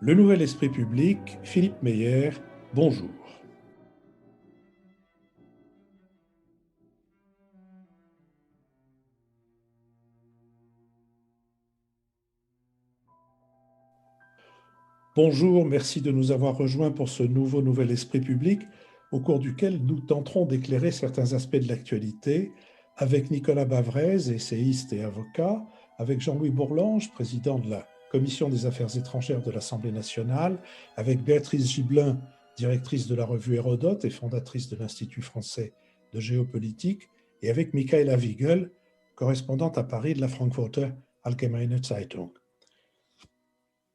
Le Nouvel Esprit Public, Philippe Meyer, bonjour. Bonjour, merci de nous avoir rejoints pour ce nouveau Nouvel Esprit Public, au cours duquel nous tenterons d'éclairer certains aspects de l'actualité avec Nicolas Bavrez, essayiste et avocat, avec Jean-Louis Bourlange, président de la Commission des Affaires étrangères de l'Assemblée nationale, avec Béatrice Gibelin, directrice de la revue Hérodote et fondatrice de l'Institut français de géopolitique, et avec Michaela Wiegel, correspondante à Paris de la Frankfurter Allgemeine Zeitung.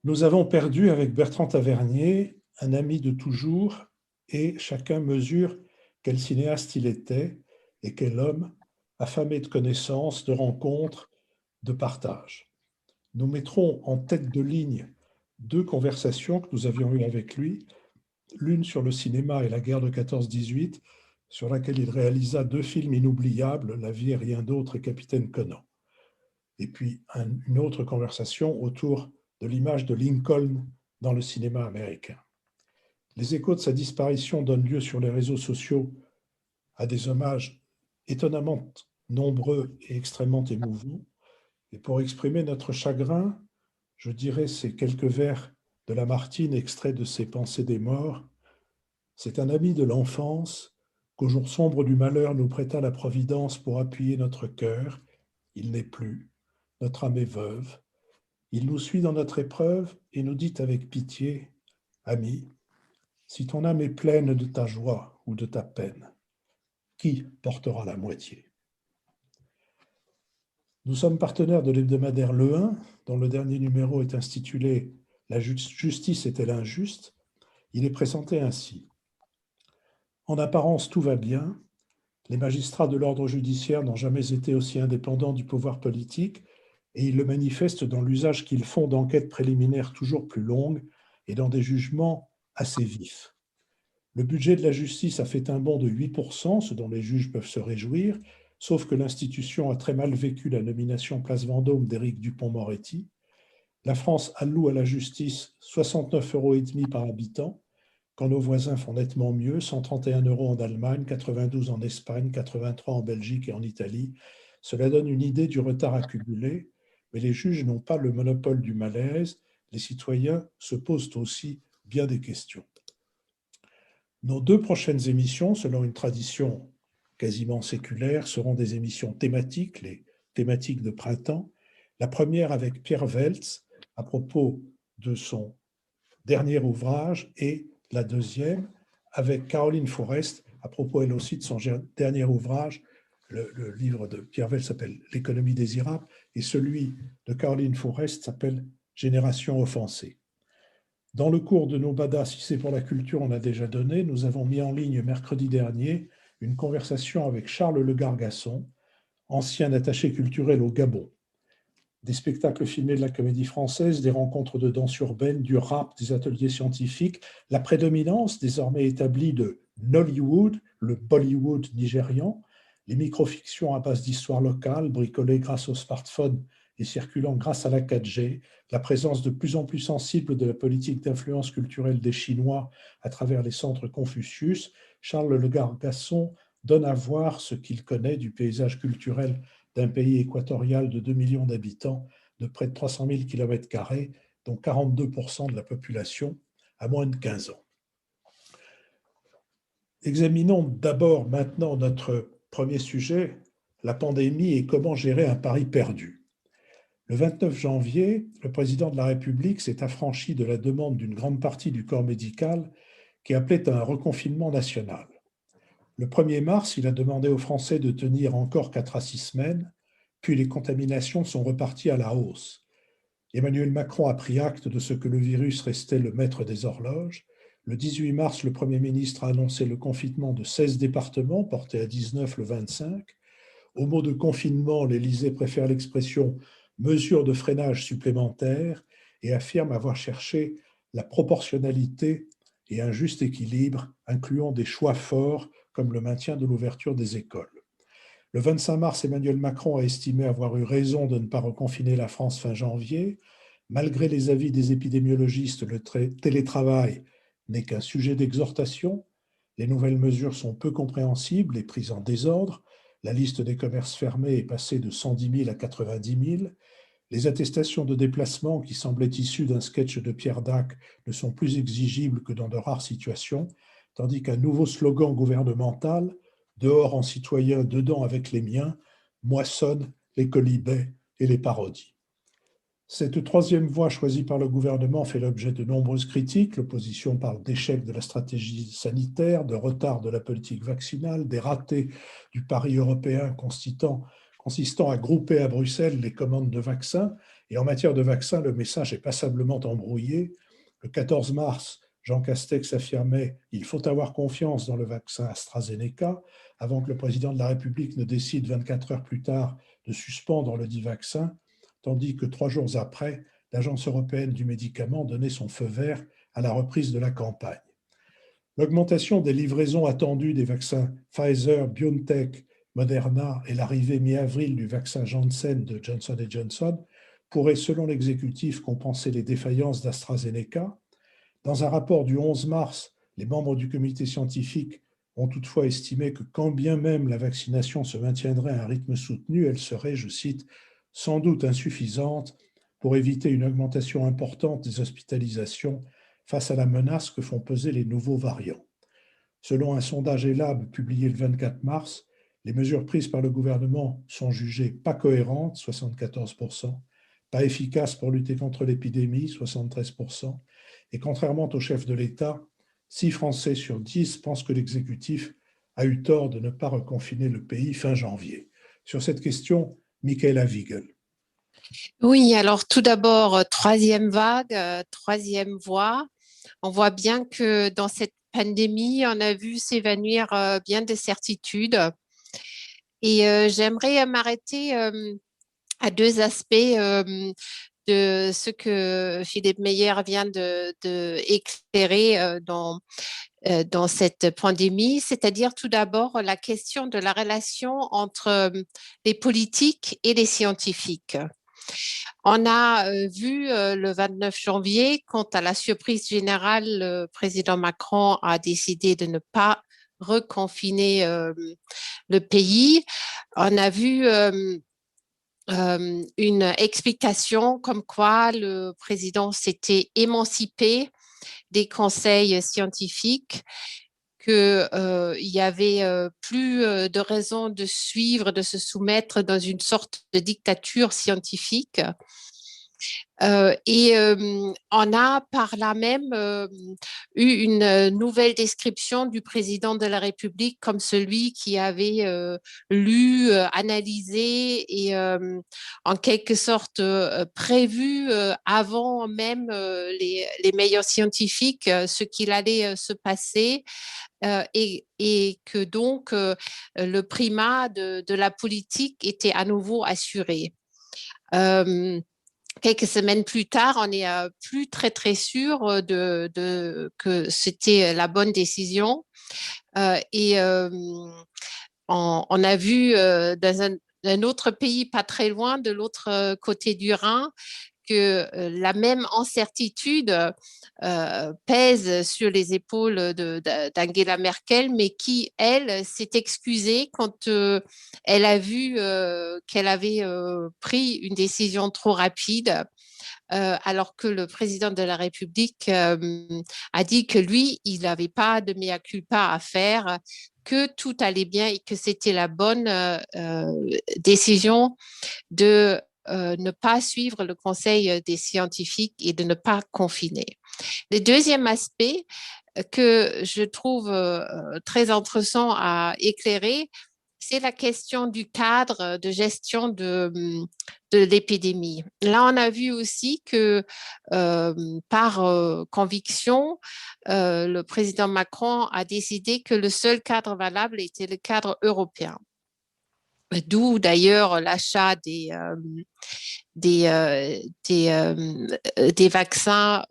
Nous avons perdu avec Bertrand Tavernier un ami de toujours et chacun mesure quel cinéaste il était et quel homme affamé de connaissances, de rencontres, de partage. Nous mettrons en tête de ligne deux conversations que nous avions eues avec lui, l'une sur le cinéma et la guerre de 14-18, sur laquelle il réalisa deux films inoubliables, La vie et rien d'autre et Capitaine Conan. Et puis une autre conversation autour de l'image de Lincoln dans le cinéma américain. Les échos de sa disparition donnent lieu sur les réseaux sociaux à des hommages étonnamment nombreux et extrêmement émouvants. Et pour exprimer notre chagrin, je dirais ces quelques vers de Lamartine extraits de ses Pensées des morts. C'est un ami de l'enfance qu'au jour sombre du malheur nous prêta la Providence pour appuyer notre cœur. Il n'est plus, notre âme est veuve. Il nous suit dans notre épreuve et nous dit avec pitié, « Ami, si ton âme est pleine de ta joie ou de ta peine, qui portera la moitié ?» Nous sommes partenaires de l'hebdomadaire Le 1, dont le dernier numéro est intitulé « La justice est-elle injuste ?» Il est présenté ainsi. En apparence, tout va bien. Les magistrats de l'ordre judiciaire n'ont jamais été aussi indépendants du pouvoir politique et ils le manifestent dans l'usage qu'ils font d'enquêtes préliminaires toujours plus longues et dans des jugements assez vifs. Le budget de la justice a fait un bond de 8%, ce dont les juges peuvent se réjouir, sauf que l'institution a très mal vécu la nomination Place Vendôme d'Éric Dupond-Moretti. La France alloue à la justice 69,5 € par habitant, quand nos voisins font nettement mieux, 131 € en Allemagne, 92 en Espagne, 83 en Belgique et en Italie. Cela donne une idée du retard accumulé, mais les juges n'ont pas le monopole du malaise. Les citoyens se posent aussi bien des questions. Nos deux prochaines émissions, selon une tradition quasiment séculaire, seront des émissions thématiques, les thématiques de printemps. La première avec Pierre Weltz à propos de son dernier ouvrage et la deuxième avec Caroline Forest à propos elle aussi de son dernier ouvrage. Le livre de Pierre Weltz s'appelle L'économie désirable et celui de Caroline Forest s'appelle Génération offensée. Dans le cours de nos Bada, si c'est pour la culture, on a déjà donné, nous avons mis en ligne mercredi dernier une conversation avec Charles Le Gargasson, ancien attaché culturel au Gabon. Des spectacles filmés de la Comédie Française, des rencontres de danse urbaine, du rap, des ateliers scientifiques, la prédominance désormais établie de Nollywood, le Bollywood nigérian, les microfictions à base d'histoire locale, bricolées grâce au smartphone et circulant grâce à la 4G, la présence de plus en plus sensible de la politique d'influence culturelle des Chinois à travers les centres Confucius. Charles Le Gargasson donne à voir ce qu'il connaît du paysage culturel d'un pays équatorial de 2 millions d'habitants, de près de 300 000 km², dont 42% de la population a moins de 15 ans. Examinons d'abord maintenant notre premier sujet, la pandémie et comment gérer un pari perdu. Le 29 janvier, le président de la République s'est affranchi de la demande d'une grande partie du corps médical qui appelait à un reconfinement national. Le 1er mars, il a demandé aux Français de tenir encore 4 à 6 semaines, puis les contaminations sont reparties à la hausse. Emmanuel Macron a pris acte de ce que le virus restait le maître des horloges. Le 18 mars, le Premier ministre a annoncé le confinement de 16 départements, porté à 19 le 25. Au mot de confinement, l'Élysée préfère l'expression « mesure de freinage supplémentaire » et affirme avoir cherché la proportionnalité et un juste équilibre, incluant des choix forts comme le maintien de l'ouverture des écoles. Le 25 mars, Emmanuel Macron a estimé avoir eu raison de ne pas reconfiner la France fin janvier. Malgré les avis des épidémiologistes, le télétravail n'est qu'un sujet d'exhortation. Les nouvelles mesures sont peu compréhensibles et prises en désordre. La liste des commerces fermés est passée de 110 000 à 90 000. Les attestations de déplacement qui semblaient issues d'un sketch de Pierre Dac ne sont plus exigibles que dans de rares situations, tandis qu'un nouveau slogan gouvernemental, dehors en citoyen, dedans avec les miens, moissonne les colibets et les parodies. Cette troisième voie choisie par le gouvernement fait l'objet de nombreuses critiques. L'opposition parle d'échec de la stratégie sanitaire, de retard de la politique vaccinale, des ratés du pari européen consistant à grouper à Bruxelles les commandes de vaccins. Et en matière de vaccins, le message est passablement embrouillé. Le 14 mars, Jean Castex affirmait « Il faut avoir confiance dans le vaccin AstraZeneca » avant que le président de la République ne décide 24 heures plus tard de suspendre le dit vaccin, tandis que 3 jours après, l'Agence européenne du médicament donnait son feu vert à la reprise de la campagne. L'augmentation des livraisons attendues des vaccins Pfizer, BioNTech, Moderna et l'arrivée mi-avril du vaccin Janssen de Johnson & Johnson pourrait, selon l'exécutif, compenser les défaillances d'AstraZeneca. Dans un rapport du 11 mars, les membres du comité scientifique ont toutefois estimé que quand bien même la vaccination se maintiendrait à un rythme soutenu, elle serait, je cite, sans doute insuffisante pour éviter une augmentation importante des hospitalisations face à la menace que font peser les nouveaux variants. Selon un sondage ELAB publié le 24 mars, les mesures prises par le gouvernement sont jugées pas cohérentes, 74%, pas efficaces pour lutter contre l'épidémie, 73%, et contrairement au chef de l'État, 6 Français sur 10 pensent que l'exécutif a eu tort de ne pas reconfiner le pays fin janvier. Sur cette question, Michaela Wiegel. Oui, alors tout d'abord, troisième vague, troisième voie. On voit bien que dans cette pandémie, on a vu s'évanouir bien des certitudes. Et j'aimerais m'arrêter à deux aspects de ce que Philippe Meyer vient de éclairer dans cette pandémie, c'est-à-dire tout d'abord la question de la relation entre les politiques et les scientifiques. On a vu le 29 janvier, quant à la surprise générale, le président Macron a décidé de ne pas reconfiner le pays. On a vu une explication comme quoi le président s'était émancipé des conseils scientifiques, qu'il y avait plus de raison de suivre, de se soumettre dans une sorte de dictature scientifique. Et on a par là même eu une nouvelle description du président de la République comme celui qui avait lu, analysé et en quelque sorte prévu avant même les meilleurs scientifiques ce qu'il allait se passer. Et que donc le primat de la politique était à nouveau assuré. Quelques semaines plus tard, on n'est plus très sûr que c'était la bonne décision. Et on a vu dans un autre pays pas très loin, de l'autre côté du Rhin, que la même incertitude pèse sur les épaules d'Angela Merkel, mais qui, elle, s'est excusée quand elle a vu qu'elle avait pris une décision trop rapide. Alors que le président de la République a dit que lui, il n'avait pas de mea culpa à faire, que tout allait bien et que c'était la bonne décision de ne pas suivre le conseil des scientifiques et de ne pas confiner. Le deuxième aspect que je trouve très intéressant à éclairer, c'est la question du cadre de gestion de l'épidémie. Là, on a vu aussi que par conviction, le président Macron a décidé que le seul cadre valable était le cadre européen. D'où d'ailleurs l'achat des vaccins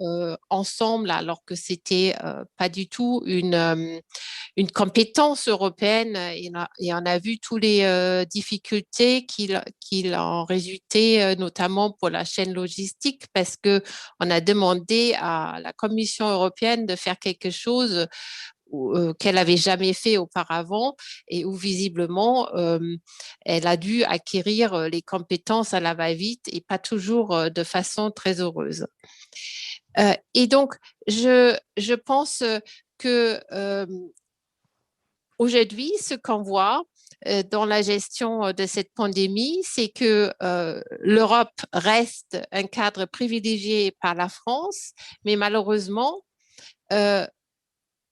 ensemble, alors que c'était pas du tout une une compétence européenne et on a vu toutes les difficultés qu'il en résultait, notamment pour la chaîne logistique, parce que on a demandé à la Commission européenne de faire quelque chose qu'elle n'avait jamais fait auparavant et où visiblement elle a dû acquérir les compétences à la va-vite et pas toujours de façon très heureuse. Et donc, je pense que aujourd'hui, ce qu'on voit dans la gestion de cette pandémie, c'est que l'Europe reste un cadre privilégié par la France, mais malheureusement,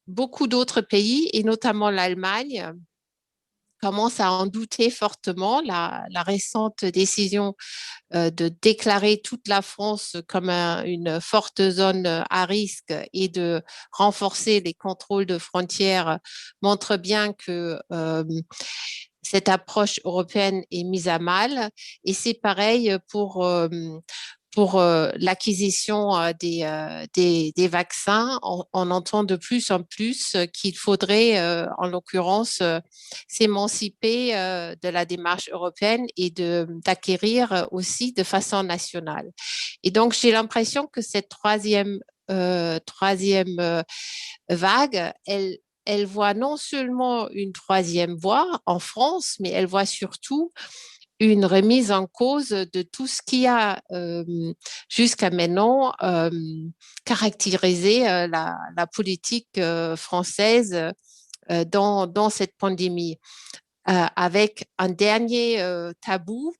beaucoup d'autres pays, et notamment l'Allemagne, commencent à en douter fortement. La récente décision de déclarer toute la France comme une forte zone à risque et de renforcer les contrôles de frontières montre bien que cette approche européenne est mise à mal. Et c'est pareil pour l'acquisition des vaccins. On entend de plus en plus qu'il faudrait, en l'occurrence, s'émanciper de la démarche européenne et d'acquérir aussi de façon nationale. Et donc, j'ai l'impression que cette troisième vague, elle voit non seulement une troisième voie en France, mais elle voit surtout une remise en cause de tout ce qui a jusqu'à maintenant caractérisé la politique française dans cette pandémie, avec un dernier tabou,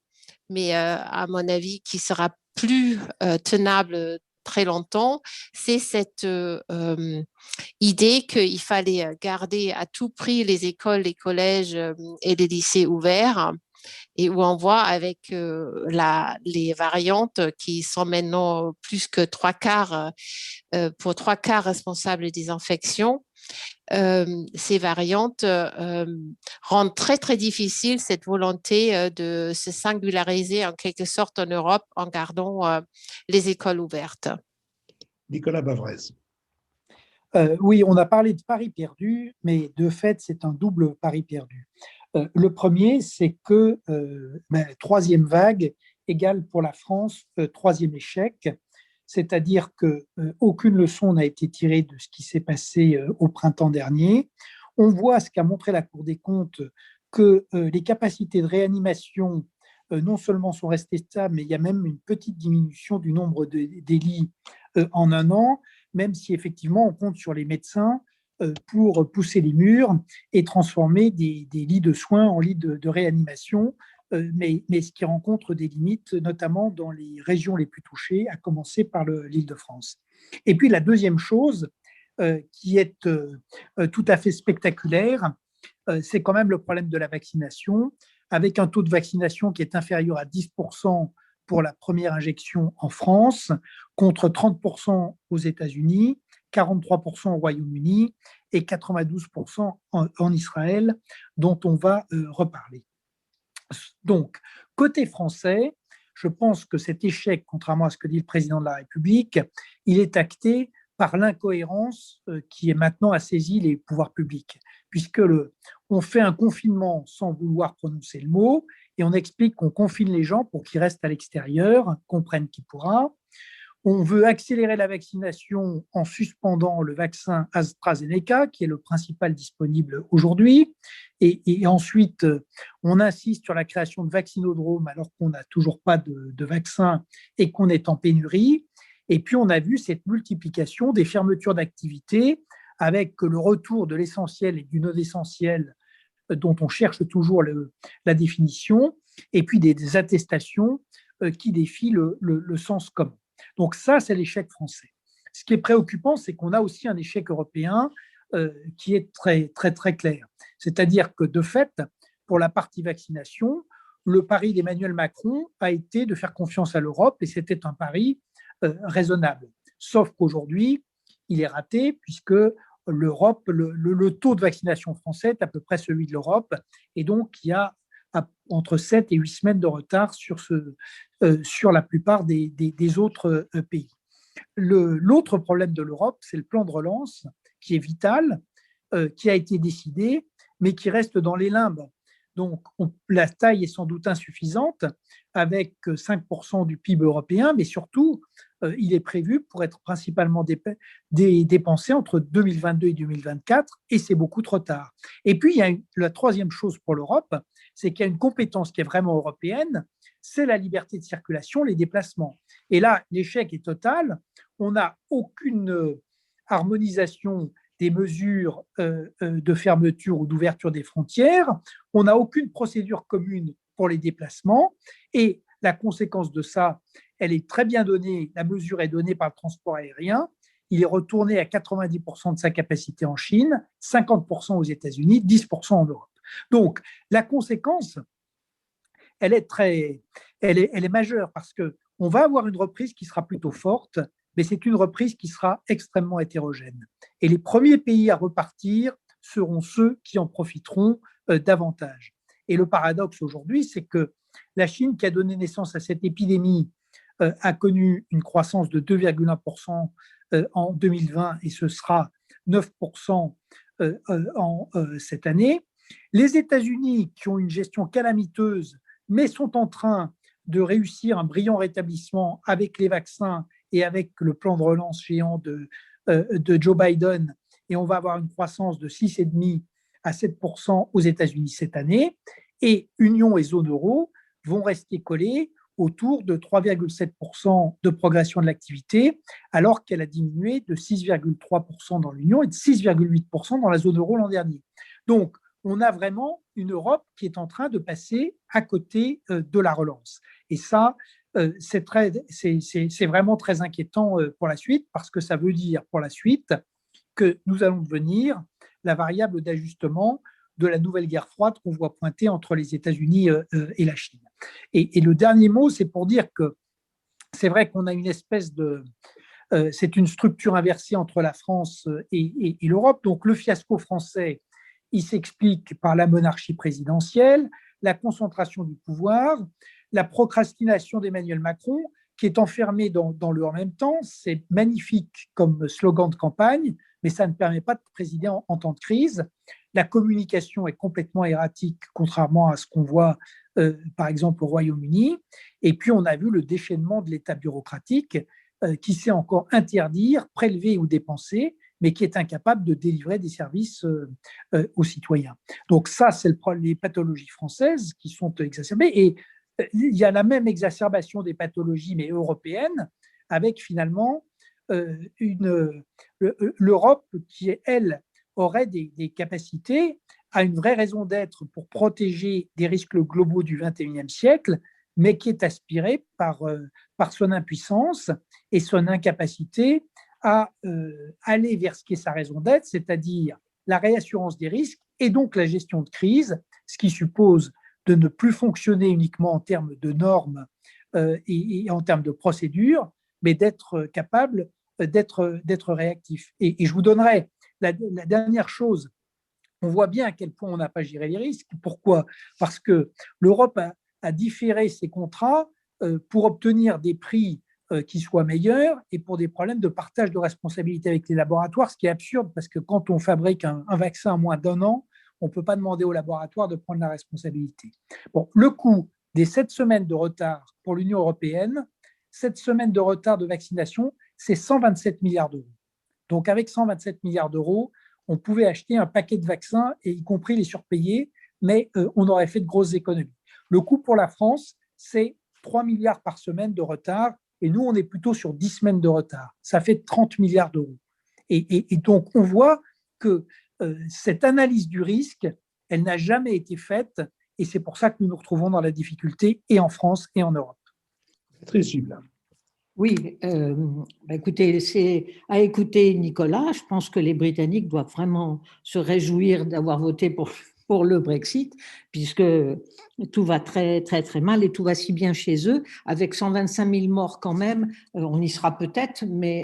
mais à mon avis qui sera plus tenable très longtemps, c'est cette idée qu'il fallait garder à tout prix les écoles, les collèges et les lycées ouverts, et où on voit avec les variantes qui sont maintenant plus que pour trois quarts responsables des infections. Ces variantes rendent très, très difficile cette volonté de se singulariser en quelque sorte en Europe en gardant les écoles ouvertes. Nicolas Bavrez. Oui, on a parlé de pari perdu, mais de fait, c'est un double pari perdu. Le premier, c'est que troisième vague égale pour la France troisième échec, c'est-à-dire qu'aucune leçon n'a été tirée de ce qui s'est passé au printemps dernier. On voit ce qu'a montré la Cour des comptes, que les capacités de réanimation non seulement sont restées stables, mais il y a même une petite diminution du nombre des lits en un an, même si effectivement on compte sur les médecins pour pousser les murs et transformer des lits de soins en lits de réanimation, mais ce qui rencontre des limites, notamment dans les régions les plus touchées, à commencer par l'Île-de-France. Et puis la deuxième chose qui est tout à fait spectaculaire, c'est quand même le problème de la vaccination, avec un taux de vaccination qui est inférieur à 10% pour la première injection en France, contre 30% aux États-Unis, 43% au Royaume-Uni et 92% en Israël, dont on va reparler. Donc, côté français, je pense que cet échec, contrairement à ce que dit le président de la République, il est acté par l'incohérence qui est maintenant à saisir les pouvoirs publics, puisque on fait un confinement sans vouloir prononcer le mot, et on explique qu'on confine les gens pour qu'ils restent à l'extérieur, comprennent qui pourra. On veut accélérer la vaccination en suspendant le vaccin AstraZeneca, qui est le principal disponible aujourd'hui. Et ensuite, on insiste sur la création de vaccinodromes alors qu'on n'a toujours pas de vaccin et qu'on est en pénurie. Et puis, on a vu cette multiplication des fermetures d'activités avec le retour de l'essentiel et du non-essentiel dont on cherche toujours la définition, et puis des attestations qui défient le sens commun. Donc ça, c'est l'échec français. Ce qui est préoccupant, c'est qu'on a aussi un échec européen qui est très, très, très clair. C'est-à-dire que, de fait, pour la partie vaccination, le pari d'Emmanuel Macron a été de faire confiance à l'Europe, et c'était un pari raisonnable. Sauf qu'aujourd'hui, il est raté, puisque l'Europe, le taux de vaccination français est à peu près celui de l'Europe, et donc il y a entre 7 et 8 semaines de retard sur la plupart des autres pays. L'autre problème de l'Europe, c'est le plan de relance, qui est vital, qui a été décidé, mais qui reste dans les limbes. Donc, la taille est sans doute insuffisante, avec 5% du PIB européen, mais surtout, il est prévu pour être principalement dépensé entre 2022 et 2024, et c'est beaucoup trop tard. Et puis, il y a la troisième chose pour l'Europe, c'est qu'il y a une compétence qui est vraiment européenne, c'est la liberté de circulation, les déplacements. Et là, l'échec est total. On n'a aucune harmonisation des mesures de fermeture ou d'ouverture des frontières. On n'a aucune procédure commune pour les déplacements. Et la conséquence de ça, elle est très bien donnée. La mesure est donnée par le transport aérien. Il est retourné à 90% de sa capacité en Chine, 50% aux États-Unis, 10% en Europe. Donc, la conséquence, elle est majeure parce qu'on va avoir une reprise qui sera plutôt forte, mais c'est une reprise qui sera extrêmement hétérogène. Et les premiers pays à repartir seront ceux qui en profiteront davantage. Et le paradoxe aujourd'hui, c'est que la Chine, qui a donné naissance à cette épidémie, a connu une croissance de 2,1% en 2020 et ce sera 9% cette année. Les États-Unis, qui ont une gestion calamiteuse, mais sont en train de réussir un brillant rétablissement avec les vaccins et avec le plan de relance géant de Joe Biden, et on va avoir une croissance de 6,5 à 7% aux États-Unis cette année, et Union et zone euro vont rester collés autour de 3,7% de progression de l'activité, alors qu'elle a diminué de 6,3% dans l'Union et de 6,8% dans la zone euro l'an dernier. Donc, on a vraiment une Europe qui est en train de passer à côté de la relance. Et ça, c'est vraiment très inquiétant pour la suite, parce que ça veut dire pour la suite que nous allons devenir la variable d'ajustement de la nouvelle guerre froide qu'on voit pointer entre les États-Unis et la Chine. Et le dernier mot, c'est pour dire que c'est vrai qu'on a une espèce de... c'est une structure inversée entre la France et l'Europe. Donc le fiasco français, il s'explique par la monarchie présidentielle, la concentration du pouvoir, la procrastination d'Emmanuel Macron, qui est enfermé dans le en même temps. C'est magnifique comme slogan de campagne, mais ça ne permet pas de présider en temps de crise. La communication est complètement erratique, contrairement à ce qu'on voit, par exemple, au Royaume-Uni. Et puis, on a vu le déchaînement de l'État bureaucratique qui sait encore interdire, prélever ou dépenser, mais qui est incapable de délivrer des services aux citoyens. Donc ça, c'est les pathologies françaises qui sont exacerbées. Et il y a la même exacerbation des pathologies, mais européennes, avec finalement l'Europe qui, elle, aurait des capacités, a une vraie raison d'être pour protéger des risques globaux du XXIe siècle, mais qui est aspirée par son impuissance et son incapacité à aller vers ce qui est sa raison d'être, c'est-à-dire la réassurance des risques et donc la gestion de crise, ce qui suppose de ne plus fonctionner uniquement en termes de normes et en termes de procédures, mais d'être capable d'être réactif. Et je vous donnerai la dernière chose. On voit bien à quel point on n'a pas géré les risques. Pourquoi ? Parce que l'Europe a différé ses contrats pour obtenir des prix qui soient meilleurs et pour des problèmes de partage de responsabilité avec les laboratoires, ce qui est absurde parce que quand on fabrique un vaccin en moins d'1 an, on ne peut pas demander au laboratoire de prendre la responsabilité. Bon, le coût des 7 semaines de retard pour l'Union européenne, 7 semaines de retard de vaccination, c'est 127 milliards d'euros. Donc avec 127 milliards d'euros, on pouvait acheter un paquet de vaccins, et y compris les surpayer, mais on aurait fait de grosses économies. Le coût pour la France, c'est 3 milliards par semaine de retard, et nous, on est plutôt sur 10 semaines de retard. Ça fait 30 milliards d'euros. Et donc, on voit que cette analyse du risque, elle n'a jamais été faite, et c'est pour ça que nous nous retrouvons dans la difficulté, et en France et en Europe. Très cible. Oui, écoutez, c'est à écouter Nicolas. Je pense que les Britanniques doivent vraiment se réjouir d'avoir voté pour le Brexit, puisque tout va très, très, très mal et tout va si bien chez eux. Avec 125 000 morts quand même, on y sera peut-être, mais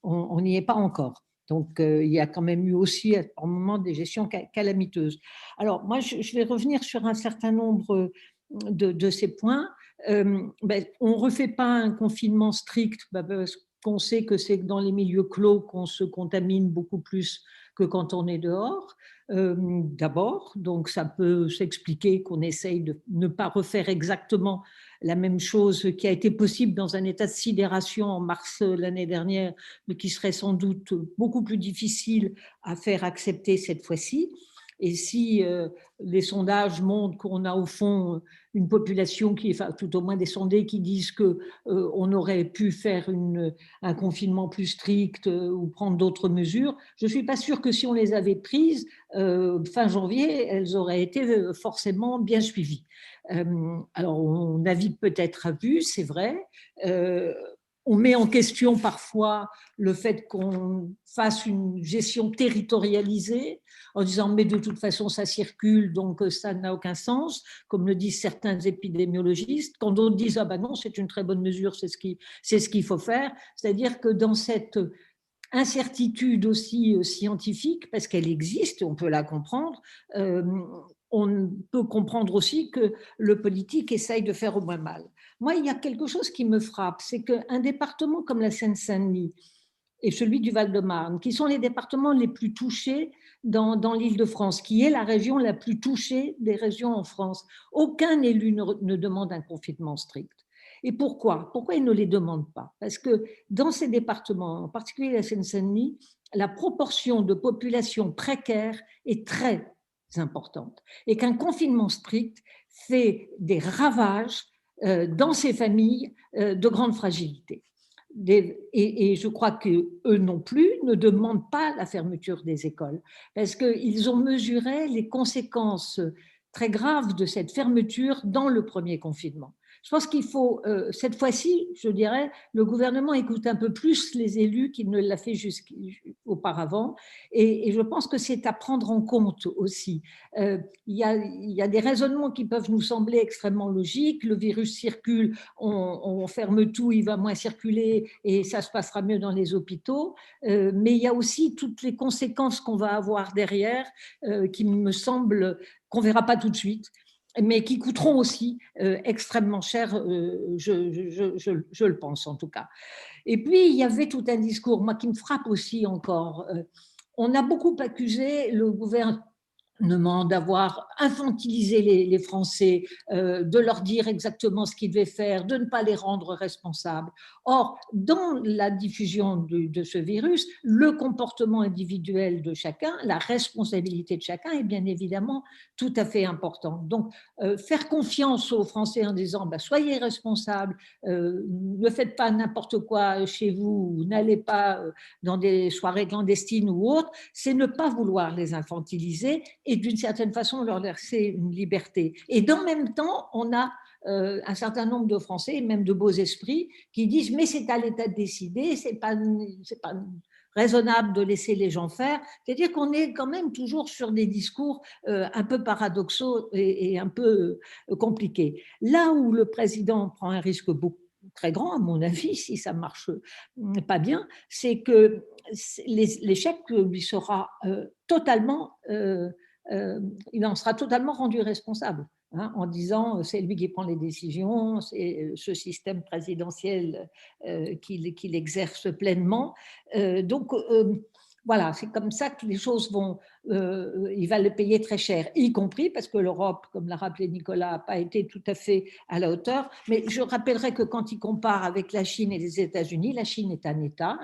on n'y est pas encore. Donc, il y a quand même eu aussi, à un moment, des gestions calamiteuses. Alors, moi, je vais revenir sur un certain nombre de ces points. On ne refait pas un confinement strict parce qu'on sait que c'est dans les milieux clos qu'on se contamine beaucoup plus que quand on est dehors. D'abord, donc ça peut s'expliquer qu'on essaye de ne pas refaire exactement la même chose qui a été possible dans un état de sidération en mars l'année dernière, mais qui serait sans doute beaucoup plus difficile à faire accepter cette fois-ci. Et si les sondages montrent qu'on a au fond une population qui, enfin, tout au moins des sondés qui disent qu'on aurait pu faire un confinement plus strict ou prendre d'autres mesures, je ne suis pas sûre que si on les avait prises fin janvier, elles auraient été forcément bien suivies. Alors, on navigue peut-être à vue, c'est vrai. On met en question parfois le fait qu'on fasse une gestion territorialisée en disant mais de toute façon ça circule donc ça n'a aucun sens, comme le disent certains épidémiologistes, quand d'autres disent ah ben non c'est une très bonne mesure, c'est ce qu'il faut faire. C'est-à-dire que dans cette incertitude aussi scientifique, parce qu'elle existe, on peut la comprendre, on peut comprendre aussi que le politique essaye de faire au moins mal. Moi, il y a quelque chose qui me frappe, c'est qu'un département comme la Seine-Saint-Denis et celui du Val-de-Marne, qui sont les départements les plus touchés dans l'Île-de-France, qui est la région la plus touchée des régions en France, aucun élu ne demande un confinement strict. Et pourquoi ? Pourquoi ils ne les demandent pas ? Parce que dans ces départements, en particulier la Seine-Saint-Denis, la proportion de population précaire est très importante et qu'un confinement strict fait des ravages dans ces familles de grande fragilité. Et je crois qu'eux non plus ne demandent pas la fermeture des écoles parce qu'ils ont mesuré les conséquences très graves de cette fermeture dans le premier confinement. Je pense qu'il faut, cette fois-ci, je dirais, le gouvernement écoute un peu plus les élus qu'il ne l'a fait jusqu'auparavant. Et je pense que c'est à prendre en compte aussi. Il y a des raisonnements qui peuvent nous sembler extrêmement logiques. Le virus circule, on ferme tout, il va moins circuler et ça se passera mieux dans les hôpitaux. Mais il y a aussi toutes les conséquences qu'on va avoir derrière qui me semblent qu'on ne verra pas tout de suite, mais qui coûteront aussi extrêmement cher, je le pense en tout cas. Et puis, il y avait tout un discours, moi, qui me frappe aussi encore. On a beaucoup accusé le gouvernement d'avoir infantilisé les Français, de leur dire exactement ce qu'ils devaient faire, de ne pas les rendre responsables. Or, dans la diffusion de ce virus, le comportement individuel de chacun, la responsabilité de chacun est bien évidemment tout à fait importante. Donc, faire confiance aux Français en disant bah, soyez responsables, ne faites pas n'importe quoi chez vous, n'allez pas dans des soirées clandestines ou autres, c'est ne pas vouloir les infantiliser et d'une certaine façon leur laisser une liberté. Et dans le même temps, on a un certain nombre de Français, même de beaux esprits, qui disent mais c'est à l'État de décider, c'est pas raisonnable de laisser les gens faire. C'est-à-dire qu'on est quand même toujours sur des discours un peu paradoxaux et un peu compliqués. Là où le président prend un risque beaucoup très grand, à mon avis, si ça marche pas bien, c'est que l'échec lui sera totalement, il en sera totalement rendu responsable. Hein, en disant c'est lui qui prend les décisions, c'est ce système présidentiel qu'il exerce pleinement. Donc, voilà, c'est comme ça que les choses vont, il va le payer très cher, y compris parce que l'Europe, comme l'a rappelé Nicolas, n'a pas été tout à fait à la hauteur. Mais je rappellerai que quand il compare avec la Chine et les États-Unis, la Chine est un État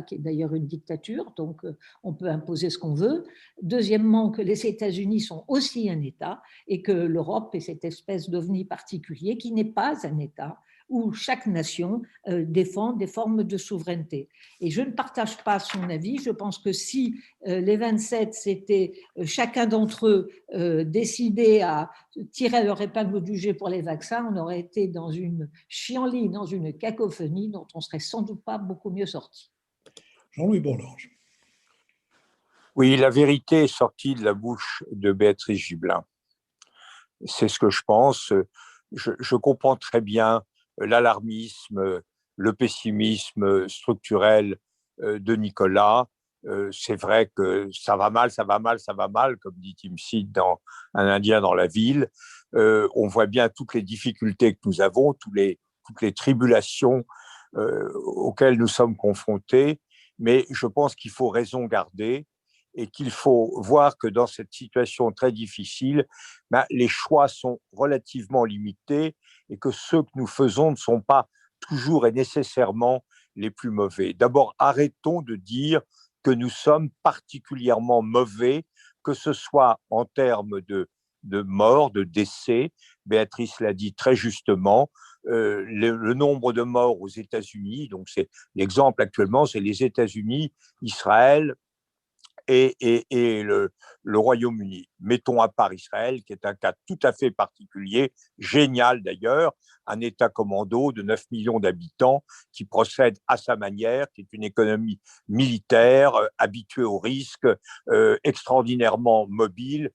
qui est d'ailleurs une dictature, donc on peut imposer ce qu'on veut. Deuxièmement, que les États-Unis sont aussi un État et que l'Europe est cette espèce d'ovni particulier qui n'est pas un État, où chaque nation défend des formes de souveraineté. Et je ne partage pas son avis. Je pense que si les 27 s'étaient chacun d'entre eux décidé à tirer leur épingle du jeu pour les vaccins, on aurait été dans une chienlit, dans une cacophonie dont on ne serait sans doute pas beaucoup mieux sorti. Jean-Louis Bourlange. Oui, la vérité est sortie de la bouche de Béatrice Gibelin. C'est ce que je pense. Je comprends très bien l'alarmisme, le pessimisme structurel de Nicolas. C'est vrai que ça va mal, comme dit Tim Seed dans Un Indien dans la ville. On voit bien toutes les difficultés que nous avons, toutes les tribulations auxquelles nous sommes confrontés, mais je pense qu'il faut raison garder et qu'il faut voir que dans cette situation très difficile, les choix sont relativement limités et que ceux que nous faisons ne sont pas toujours et nécessairement les plus mauvais. D'abord, arrêtons de dire que nous sommes particulièrement mauvais, que ce soit en termes de morts, de décès. Béatrice l'a dit très justement, le nombre de morts aux États-Unis, donc c'est l'exemple actuellement, c'est les États-Unis, Israël et le Royaume-Uni. Mettons à part Israël, qui est un cas tout à fait particulier, génial d'ailleurs, un État commando de 9 millions d'habitants qui procède à sa manière, qui est une économie militaire, habituée au risque, extraordinairement mobile,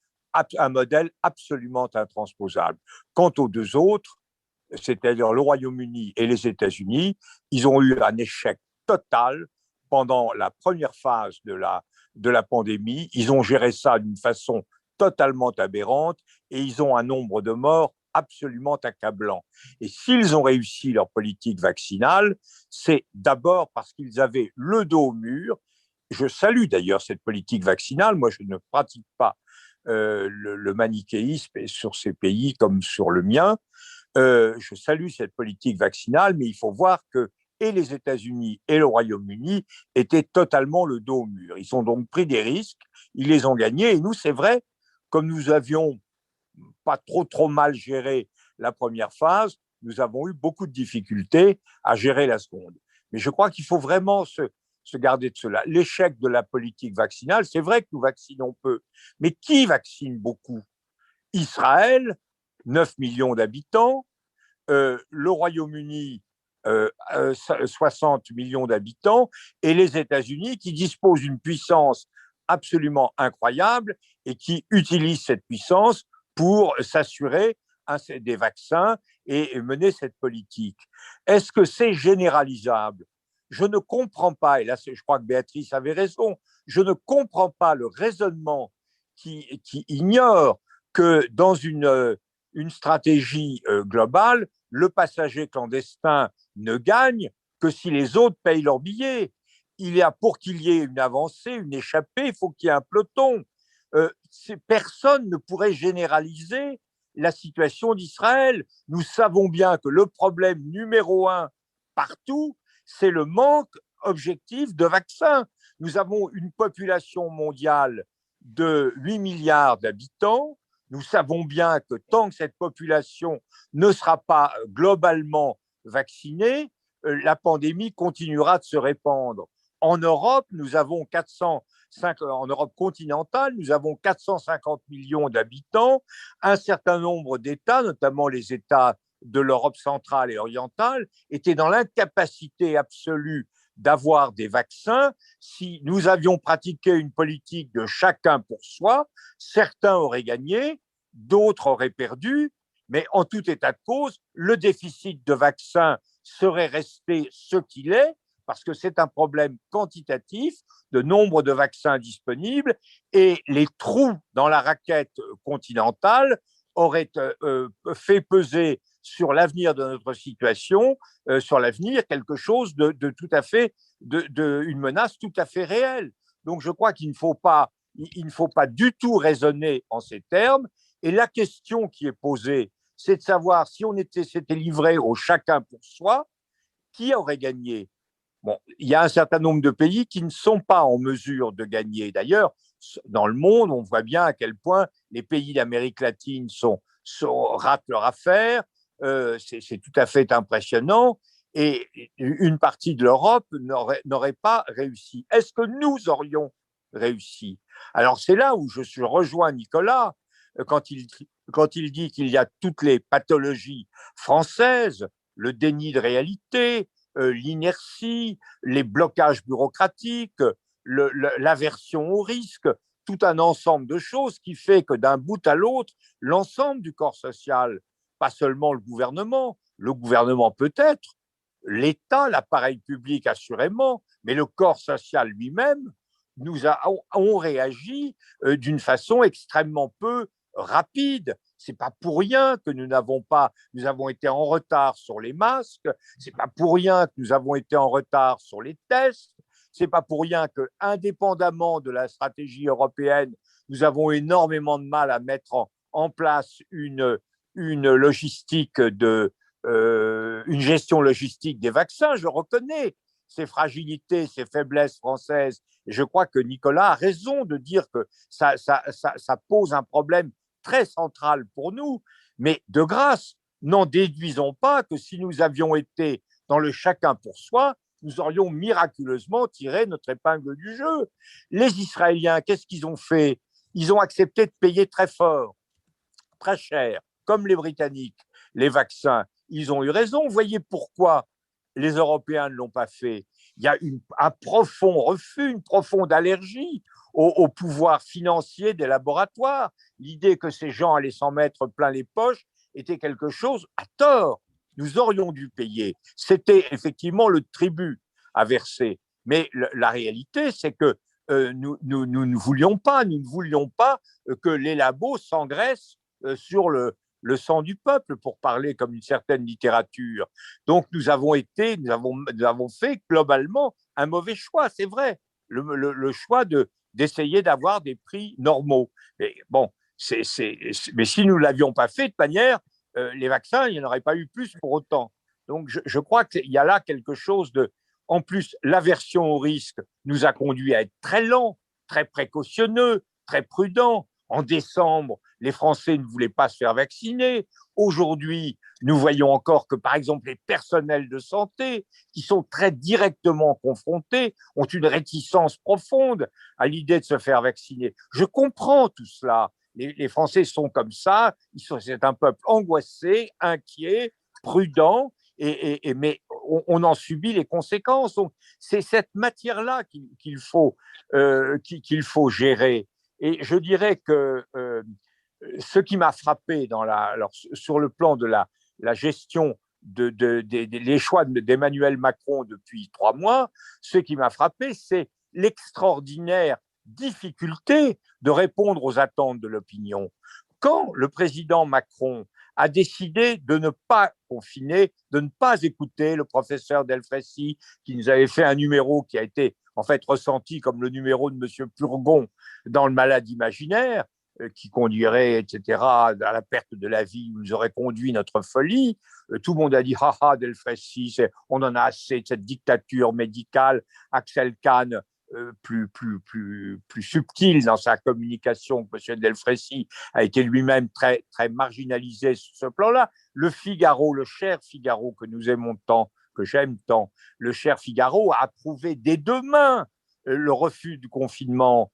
un modèle absolument intransposable. Quant aux deux autres, c'est-à-dire le Royaume-Uni et les États-Unis, ils ont eu un échec total pendant la première phase de la pandémie. Ils ont géré ça d'une façon totalement aberrante et ils ont un nombre de morts absolument accablant. Et s'ils ont réussi leur politique vaccinale, c'est d'abord parce qu'ils avaient le dos au mur. Je salue d'ailleurs cette politique vaccinale. Moi, je ne pratique pas le manichéisme sur ces pays comme sur le mien. Je salue cette politique vaccinale, mais il faut voir que et les États-Unis et le Royaume-Uni étaient totalement le dos au mur. Ils ont donc pris des risques, ils les ont gagnés. Et nous, c'est vrai, comme nous avions pas trop mal géré la première phase, nous avons eu beaucoup de difficultés à gérer la seconde. Mais je crois qu'il faut vraiment se garder de cela. L'échec de la politique vaccinale, c'est vrai que nous vaccinons peu, mais qui vaccine beaucoup? Israël, 9 millions d'habitants, le Royaume-Uni, 60 millions d'habitants, et les États-Unis qui disposent d'une puissance absolument incroyable et qui utilisent cette puissance pour s'assurer des vaccins et mener cette politique. Est-ce que c'est généralisable? Je ne comprends pas, et là je crois que Béatrice avait raison, je ne comprends pas le raisonnement qui ignore que dans une stratégie globale, le passager clandestin ne gagne que si les autres payent leur billet. Pour qu'il y ait une avancée, une échappée, il faut qu'il y ait un peloton. Personne ne pourrait généraliser la situation d'Israël. Nous savons bien que le problème numéro un partout, c'est le manque objectif de vaccins. Nous avons une population mondiale de 8 milliards d'habitants. Nous savons bien que tant que cette population ne sera pas globalement vaccinée, la pandémie continuera de se répandre. En Europe, en Europe continentale, nous avons 450 millions d'habitants. Un certain nombre d'États, notamment les États de l'Europe centrale et orientale, étaient dans l'incapacité absolue d'avoir des vaccins. Si nous avions pratiqué une politique de chacun pour soi, certains auraient gagné, d'autres auraient perdu, mais en tout état de cause, le déficit de vaccins serait resté ce qu'il est, parce que c'est un problème quantitatif de nombre de vaccins disponibles, et les trous dans la raquette continentale auraient fait peser sur l'avenir de notre situation, sur l'avenir, quelque chose de tout à fait, une menace tout à fait réelle. Donc je crois qu'il ne faut pas du tout raisonner en ces termes. Et la question qui est posée, c'est de savoir si on s'était livré au chacun pour soi, qui aurait gagné? Bon, il y a un certain nombre de pays qui ne sont pas en mesure de gagner. D'ailleurs, dans le monde, on voit bien à quel point les pays d'Amérique latine ratent leur affaire. C'est tout à fait impressionnant. Et une partie de l'Europe n'aurait pas réussi. Est-ce que nous aurions réussi? Alors, c'est là où je rejoins Nicolas quand il dit qu'il y a toutes les pathologies françaises, le déni de réalité, l'inertie, les blocages bureaucratiques, l'aversion au risque, tout un ensemble de choses qui fait que d'un bout à l'autre, l'ensemble du corps social, pas seulement le gouvernement peut-être, l'État, l'appareil public assurément, mais le corps social lui-même, ont réagi d'une façon extrêmement peu rapide. C'est pas pour rien que nous avons été en retard sur les masques. C'est pas pour rien que nous avons été en retard sur les tests. Ce n'est pas pour rien que, indépendamment de la stratégie européenne, nous avons énormément de mal à mettre en place une logistique une gestion logistique des vaccins. Je reconnais ces fragilités, ces faiblesses françaises. Et je crois que Nicolas a raison de dire que ça pose un problème très central pour nous. Mais de grâce, n'en déduisons pas que si nous avions été dans le chacun pour soi, nous aurions miraculeusement tiré notre épingle du jeu. Les Israéliens, qu'est-ce qu'ils ont fait? Ils ont accepté de payer très fort, très cher, comme les Britanniques, les vaccins. Ils ont eu raison. Vous voyez pourquoi les Européens ne l'ont pas fait. Il y a un profond refus, une profonde allergie au pouvoir financier des laboratoires. L'idée que ces gens allaient s'en mettre plein les poches était quelque chose à tort. Nous aurions dû payer. C'était effectivement le tribut à verser. Mais la réalité, c'est que nous ne voulions pas que les labos s'engraissent sur le sang du peuple, pour parler comme une certaine littérature. Donc, nous avons fait globalement un mauvais choix, c'est vrai, le choix d'essayer d'avoir des prix normaux. Mais bon, mais si nous ne l'avions pas fait, de manière, les vaccins, il n'y en aurait pas eu plus pour autant. Donc, je crois qu'il y a là quelque chose de... En plus, l'aversion au risque nous a conduit à être très lents, très précautionneux, très prudents. En décembre, les Français ne voulaient pas se faire vacciner. Aujourd'hui, nous voyons encore que, par exemple, les personnels de santé, qui sont très directement confrontés, ont une réticence profonde à l'idée de se faire vacciner. Je comprends tout cela. Les Français sont comme ça. C'est un peuple angoissé, inquiet, prudent, mais on en subit les conséquences. Donc, c'est cette matière-là qu'il faut gérer. Et je dirais que ce qui m'a frappé sur le plan de la gestion des choix d'Emmanuel Macron depuis 3 mois, ce qui m'a frappé, c'est l'extraordinaire difficulté de répondre aux attentes de l'opinion. Quand le président Macron a décidé de ne pas confiner, de ne pas écouter le professeur Delfraissy, qui nous avait fait un numéro qui a été en fait ressenti comme le numéro de M. Purgon dans Le Malade imaginaire, qui conduirait, etc., à la perte de la vie, où nous aurait conduit notre folie. Tout le monde a dit « haha, Delfraissy, on en a assez de cette dictature médicale ». Axel Kahn, plus subtil dans sa communication que M. Delfraissy, a été lui-même très, très marginalisé sur ce plan-là. Le Figaro, le cher Figaro que nous aimons tant, que j'aime tant, le cher Figaro a approuvé des 2 mains le refus du confinement.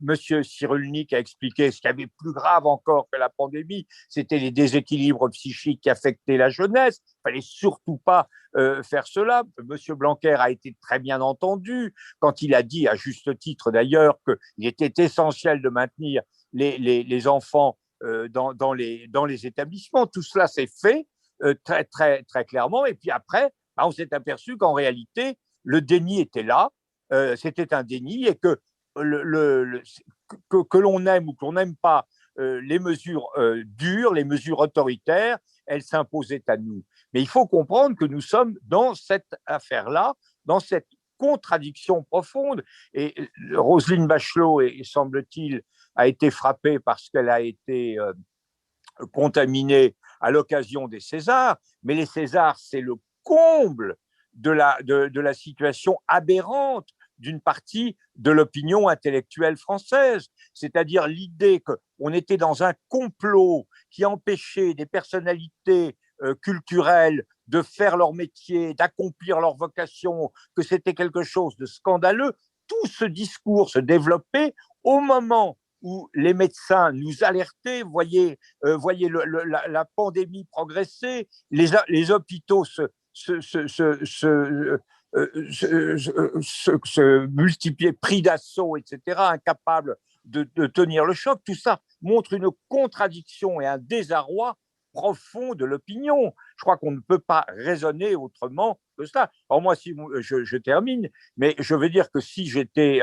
Monsieur Cyrulnik a expliqué ce qui avait plus grave encore que la pandémie, c'était les déséquilibres psychiques qui affectaient la jeunesse. Il ne fallait surtout pas faire cela. Monsieur Blanquer a été très bien entendu quand il a dit, à juste titre d'ailleurs, qu'il était essentiel de maintenir les enfants dans les établissements. Tout cela s'est fait très, très, très clairement. Et puis après, on s'est aperçu qu'en réalité, le déni était là. C'était un déni et que l'on aime ou que l'on n'aime pas les mesures dures, les mesures autoritaires, elles s'imposaient à nous. Mais il faut comprendre que nous sommes dans cette affaire-là, dans cette contradiction profonde. Et Roselyne Bachelot, semble-t-il, a été frappée parce qu'elle a été contaminée à l'occasion des Césars. Mais les Césars, c'est le comble de la situation aberrante d'une partie de l'opinion intellectuelle française, c'est-à-dire l'idée qu'on était dans un complot qui empêchait des personnalités culturelles de faire leur métier, d'accomplir leur vocation, que c'était quelque chose de scandaleux. Tout ce discours se développait au moment où les médecins nous alertaient, voyez la pandémie progresser, les hôpitaux se multiplier, prix d'assaut, etc., incapables de tenir le choc. Tout ça montre une contradiction et un désarroi profond de l'opinion. Je crois qu'on ne peut pas raisonner autrement que cela. Alors moi, je termine, mais je veux dire que si j'étais...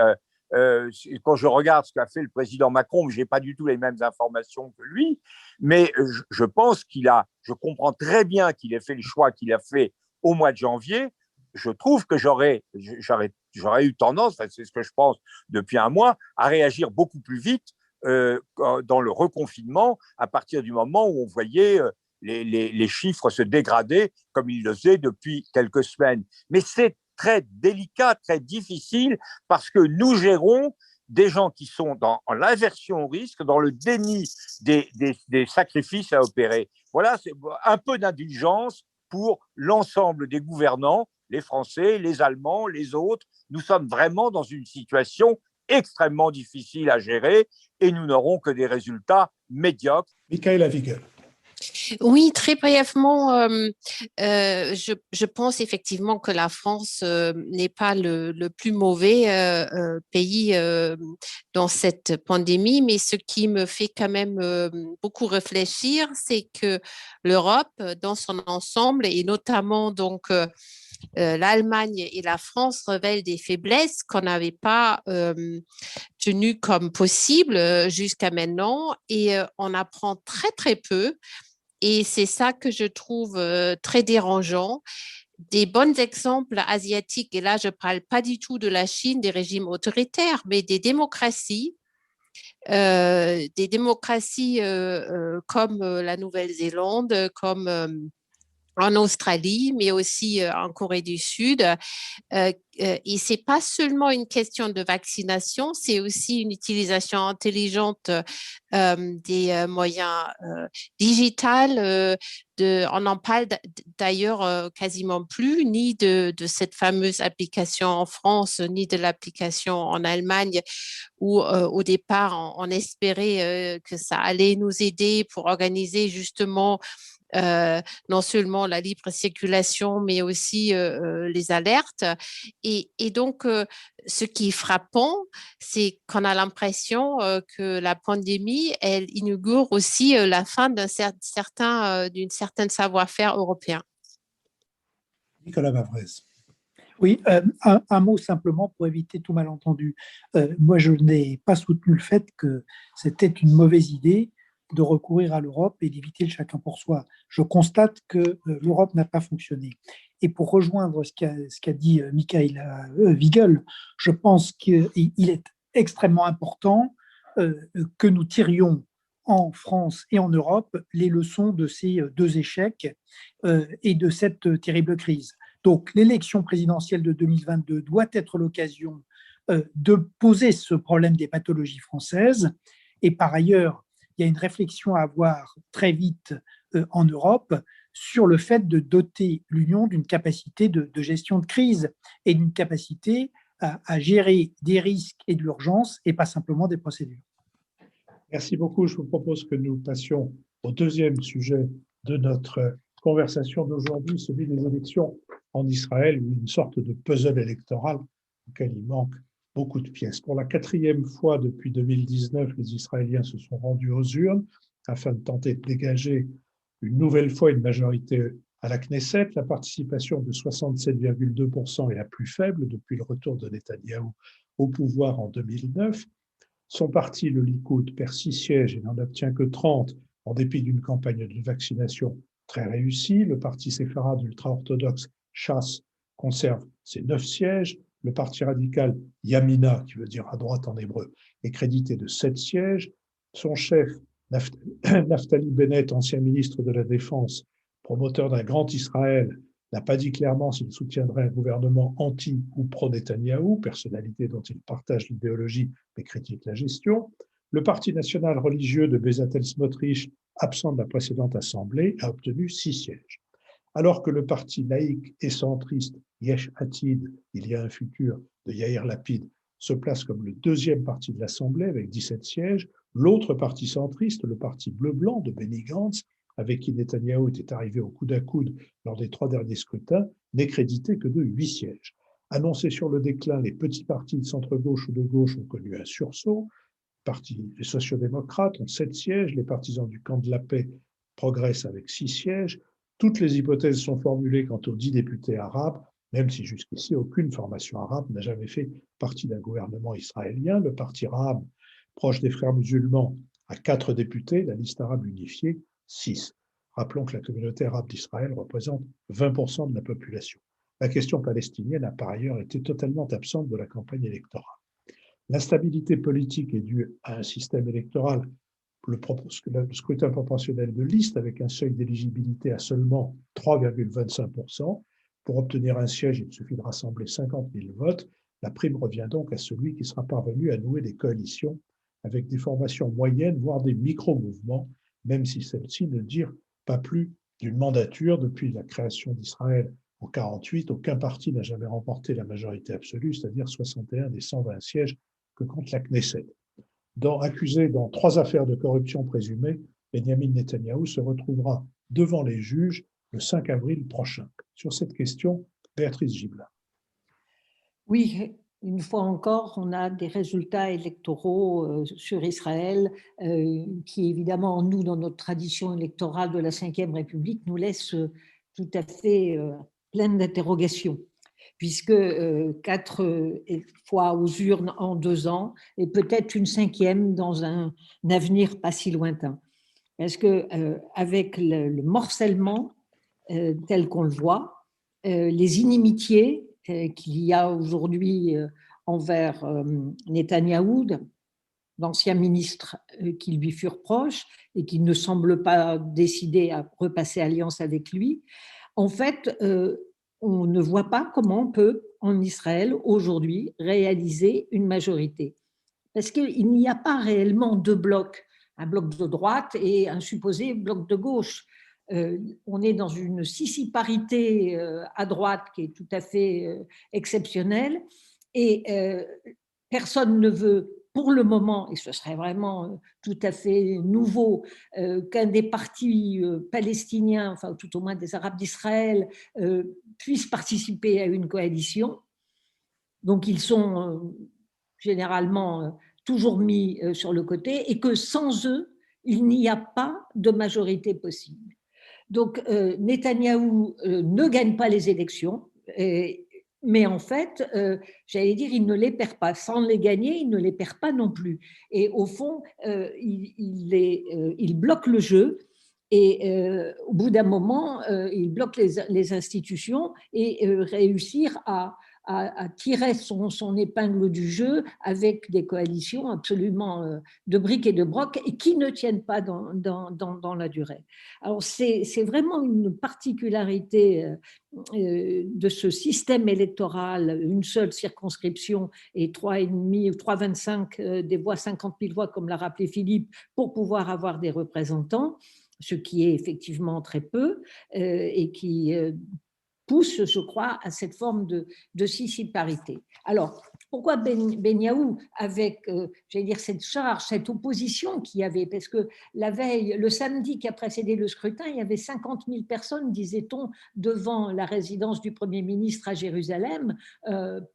quand je regarde ce qu'a fait le président Macron, je n'ai pas du tout les mêmes informations que lui, mais je pense je comprends très bien qu'il ait fait le choix qu'il a fait au mois de janvier. je trouve que j'aurais eu tendance, c'est ce que je pense depuis un mois, à réagir beaucoup plus vite dans le reconfinement à partir du moment où on voyait les chiffres se dégrader comme ils le faisaient depuis quelques semaines. Mais c'est très délicat, très difficile, parce que nous gérons des gens qui sont dans l'aversion au risque, dans le déni des sacrifices à opérer. Voilà, c'est un peu d'indulgence pour l'ensemble des gouvernants, les Français, les Allemands, les autres. Nous sommes vraiment dans une situation extrêmement difficile à gérer et nous n'aurons que des résultats médiocres. Michaela Wiegel. Oui, très brièvement, je pense effectivement que la France n'est pas le plus mauvais pays dans cette pandémie, mais ce qui me fait quand même beaucoup réfléchir, c'est que l'Europe, dans son ensemble, et notamment donc l'Allemagne et la France révèlent des faiblesses qu'on n'avait pas tenues comme possibles jusqu'à maintenant, et on apprend très très peu. Et c'est ça que je trouve très dérangeant. Des bons exemples asiatiques, et là je ne parle pas du tout de la Chine, des régimes autoritaires, mais des démocraties comme la Nouvelle-Zélande, comme en Australie, mais aussi en Corée du Sud. Et ce n'est pas seulement une question de vaccination, c'est aussi une utilisation intelligente des moyens digitaux. On n'en parle d'ailleurs quasiment plus, ni de cette fameuse application en France, ni de l'application en Allemagne, où au départ, on espérait que ça allait nous aider pour organiser justement non seulement la libre circulation, mais aussi les alertes. Et donc, ce qui est frappant, c'est qu'on a l'impression que la pandémie, elle inaugure aussi la fin d'une certaine savoir-faire européen. Nicolas Mavrez. Oui, un mot simplement pour éviter tout malentendu. Moi, je n'ai pas soutenu le fait que c'était une mauvaise idée de recourir à l'Europe et d'éviter le chacun pour soi. Je constate que l'Europe n'a pas fonctionné. Et pour rejoindre ce qu'a dit Michaela Wiegel, je pense qu'il est extrêmement important que nous tirions en France et en Europe les leçons de ces deux échecs et de cette terrible crise. Donc, l'élection présidentielle de 2022 doit être l'occasion de poser ce problème des pathologies françaises. Et par ailleurs, il y a une réflexion à avoir très vite en Europe sur le fait de doter l'Union d'une capacité de gestion de crise et d'une capacité à gérer des risques et de l'urgence et pas simplement des procédures. Merci beaucoup. Je vous propose que nous passions au deuxième sujet de notre conversation d'aujourd'hui, celui des élections en Israël, une sorte de puzzle électoral auquel il manque beaucoup de pièces. Pour la 4e fois depuis 2019, les Israéliens se sont rendus aux urnes afin de tenter de dégager une nouvelle fois une majorité à la Knesset. La participation de 67,2% est la plus faible depuis le retour de Netanyahou au pouvoir en 2009. Son parti, le Likoud, perd 6 sièges et n'en obtient que 30 en dépit d'une campagne de vaccination très réussie. Le parti séfarade ultra-orthodoxe Shas conserve ses 9 sièges. Le parti radical Yamina, qui veut dire à droite en hébreu, est crédité de 7 sièges. Son chef, Naftali Bennett, ancien ministre de la Défense, promoteur d'un grand Israël, n'a pas dit clairement s'il soutiendrait un gouvernement anti- ou pro-Netanyahou, personnalité dont il partage l'idéologie mais critique la gestion. Le parti national religieux de Bezalel Smotrich, absent de la précédente assemblée, a obtenu 6 sièges. Alors que le parti laïque et centriste Yesh Atid, il y a un futur de Yair Lapid, se place comme le deuxième parti de l'Assemblée avec 17 sièges, l'autre parti centriste, le parti bleu-blanc de Benny Gantz, avec qui Netanyahou était arrivé au coude à coude lors des 3 derniers scrutins, n'est crédité que de 8 sièges. Annoncés sur le déclin, les petits partis de centre-gauche ou de gauche ont connu un sursaut. Les sociodémocrates ont 7 sièges, les partisans du camp de la paix progressent avec 6 sièges. Toutes les hypothèses sont formulées quant aux 10 députés arabes, même si jusqu'ici aucune formation arabe n'a jamais fait partie d'un gouvernement israélien. Le parti arabe, proche des frères musulmans, a 4 députés, la liste arabe unifiée, 6. Rappelons que la communauté arabe d'Israël représente 20% de la population. La question palestinienne a par ailleurs été totalement absente de la campagne électorale. L'instabilité politique est due à un système électoral, le scrutin proportionnel de liste, avec un seuil d'éligibilité à seulement 3,25%. Pour obtenir un siège, il suffit de rassembler 50 000 votes. La prime revient donc à celui qui sera parvenu à nouer des coalitions avec des formations moyennes, voire des micro-mouvements, même si celles-ci ne durent pas plus d'une mandature. Depuis la création d'Israël en 1948, aucun parti n'a jamais remporté la majorité absolue, c'est-à-dire 61 des 120 sièges que compte la Knesset. Accusé dans 3 affaires de corruption présumées, Benjamin Netanyahou se retrouvera devant les juges le 5 avril prochain. Sur cette question, Béatrice Gibelin. Oui, une fois encore, on a des résultats électoraux sur Israël qui, évidemment, nous, dans notre tradition électorale de la Ve République, nous laissent tout à fait pleines d'interrogations, puisque 4 fois aux urnes en 2 ans, et peut-être une 5e dans un avenir pas si lointain. Parce que avec le morcellement tel qu'on le voit, les inimitiés qu'il y a aujourd'hui envers Netanyahou, d'anciens ministres qui lui furent proches et qui ne semblent pas décidés à repasser alliance avec lui, en fait, on ne voit pas comment on peut, en Israël, aujourd'hui, réaliser une majorité. Parce qu'il n'y a pas réellement 2 blocs, un bloc de droite et un supposé bloc de gauche. On est dans une sissiparité à droite qui est tout à fait exceptionnelle et personne ne veut pour le moment, et ce serait vraiment tout à fait nouveau, qu'un des partis palestiniens, enfin tout au moins des Arabes d'Israël, puisse participer à une coalition. Donc ils sont généralement toujours mis sur le côté et que sans eux, il n'y a pas de majorité possible. Donc Netanyahou ne gagne pas les élections, mais en fait, j'allais dire, il ne les perd pas. Sans les gagner, il ne les perd pas non plus. Et au fond, il bloque le jeu. Et au bout d'un moment, il bloque les institutions et réussir à tirer son épingle du jeu avec des coalitions absolument de briques et de broc et qui ne tiennent pas dans la durée. Alors c'est vraiment une particularité de ce système électoral, une seule circonscription et 3,5 ou 3,25 des voix, 50 000 voix, comme l'a rappelé Philippe, pour pouvoir avoir des représentants, ce qui est effectivement très peu et qui pousse, je crois, à cette forme de sissiparité. Alors, pourquoi Benyaou, avec, j'allais dire, cette charge, cette opposition qu'il y avait, parce que la veille, le samedi qui a précédé le scrutin, il y avait 50 000 personnes, disait-on, devant la résidence du Premier ministre à Jérusalem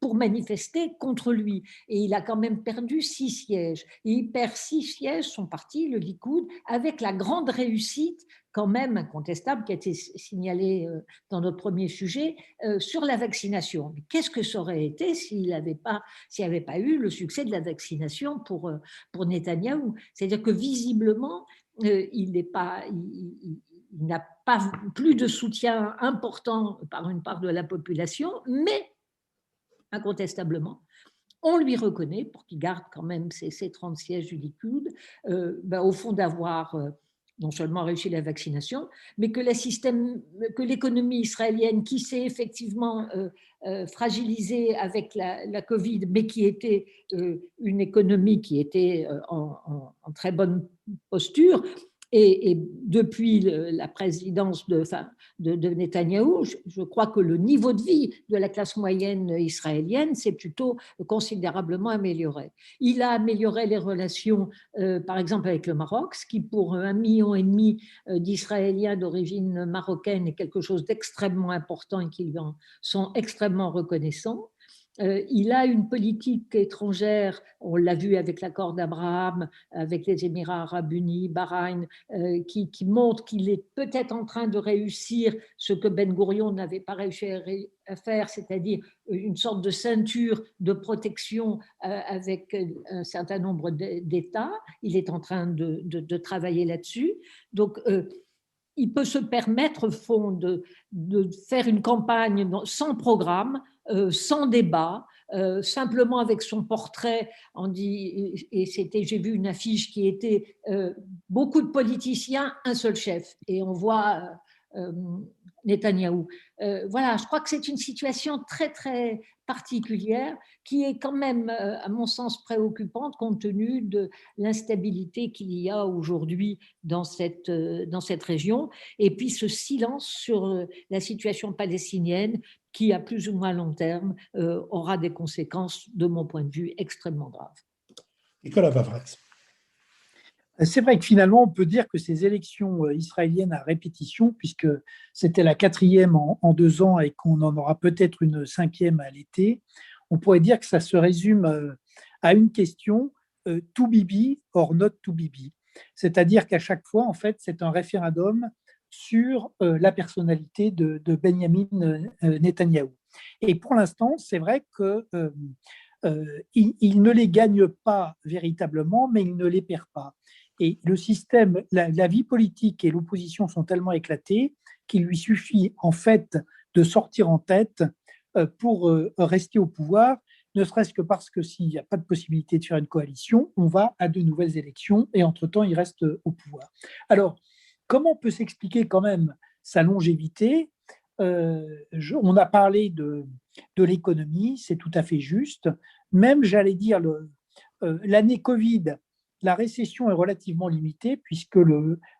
pour manifester contre lui. Et il a quand même perdu 6 sièges. Et il perd 6 sièges, son parti, le Likoud, avec la grande réussite quand même incontestable qui a été signalé dans notre premier sujet sur la vaccination. Mais qu'est-ce que ça aurait été s'il n'y avait pas eu le succès de la vaccination pour Netanyahou? C'est-à-dire que visiblement, il n'a pas plus de soutien important par une part de la population, mais incontestablement, on lui reconnaît, pour qu'il garde quand même ses 30 sièges du Likoud, au fond d'avoir non seulement réussi la vaccination, mais que l'économie israélienne, qui s'est effectivement fragilisée avec la Covid, mais qui était une économie qui était en très bonne posture, et depuis la présidence de Netanyahou, je crois que le niveau de vie de la classe moyenne israélienne s'est plutôt considérablement amélioré. Il a amélioré les relations, par exemple, avec le Maroc, ce qui pour 1,5 million d'Israéliens d'origine marocaine est quelque chose d'extrêmement important et qui lui en sont extrêmement reconnaissants. Il a une politique étrangère, on l'a vu avec l'accord d'Abraham, avec les Émirats arabes unis, Bahreïn, qui montre qu'il est peut-être en train de réussir ce que Ben Gourion n'avait pas réussi à faire, c'est-à-dire une sorte de ceinture de protection avec un certain nombre d'États. Il est en train de travailler là-dessus. Donc, il peut se permettre, au fond, de faire une campagne sans programme, sans débat, simplement avec son portrait. On dit, et j'ai vu une affiche qui était beaucoup de politiciens, un seul chef. Et on voit Netanyahou. Voilà, je crois que c'est une situation très, très particulière qui est quand même, à mon sens, préoccupante compte tenu de l'instabilité qu'il y a aujourd'hui dans cette région. Et puis ce silence sur la situation palestinienne qui, à plus ou moins long terme, aura des conséquences, de mon point de vue, extrêmement graves. Nicolas Vavresse. C'est vrai que finalement, on peut dire que ces élections israéliennes à répétition, puisque c'était la 4e en 2 ans et qu'on en aura peut-être une 5e à l'été, on pourrait dire que ça se résume à une question, to Bibi or not to Bibi. C'est-à-dire qu'à chaque fois, en fait, c'est un référendum sur la personnalité de Benjamin Netanyahou. Et pour l'instant, c'est vrai que il ne les gagne pas véritablement, mais il ne les perd pas. Et le système, la vie politique et l'opposition sont tellement éclatées qu'il lui suffit en fait de sortir en tête pour rester au pouvoir, ne serait-ce que parce que s'il n'y a pas de possibilité de faire une coalition, on va à de nouvelles élections et entre-temps, il reste au pouvoir. Alors, comment peut s'expliquer quand même sa longévité ? On a parlé de l'économie, c'est tout à fait juste. Même, j'allais dire, l'année Covid, la récession est relativement limitée puisque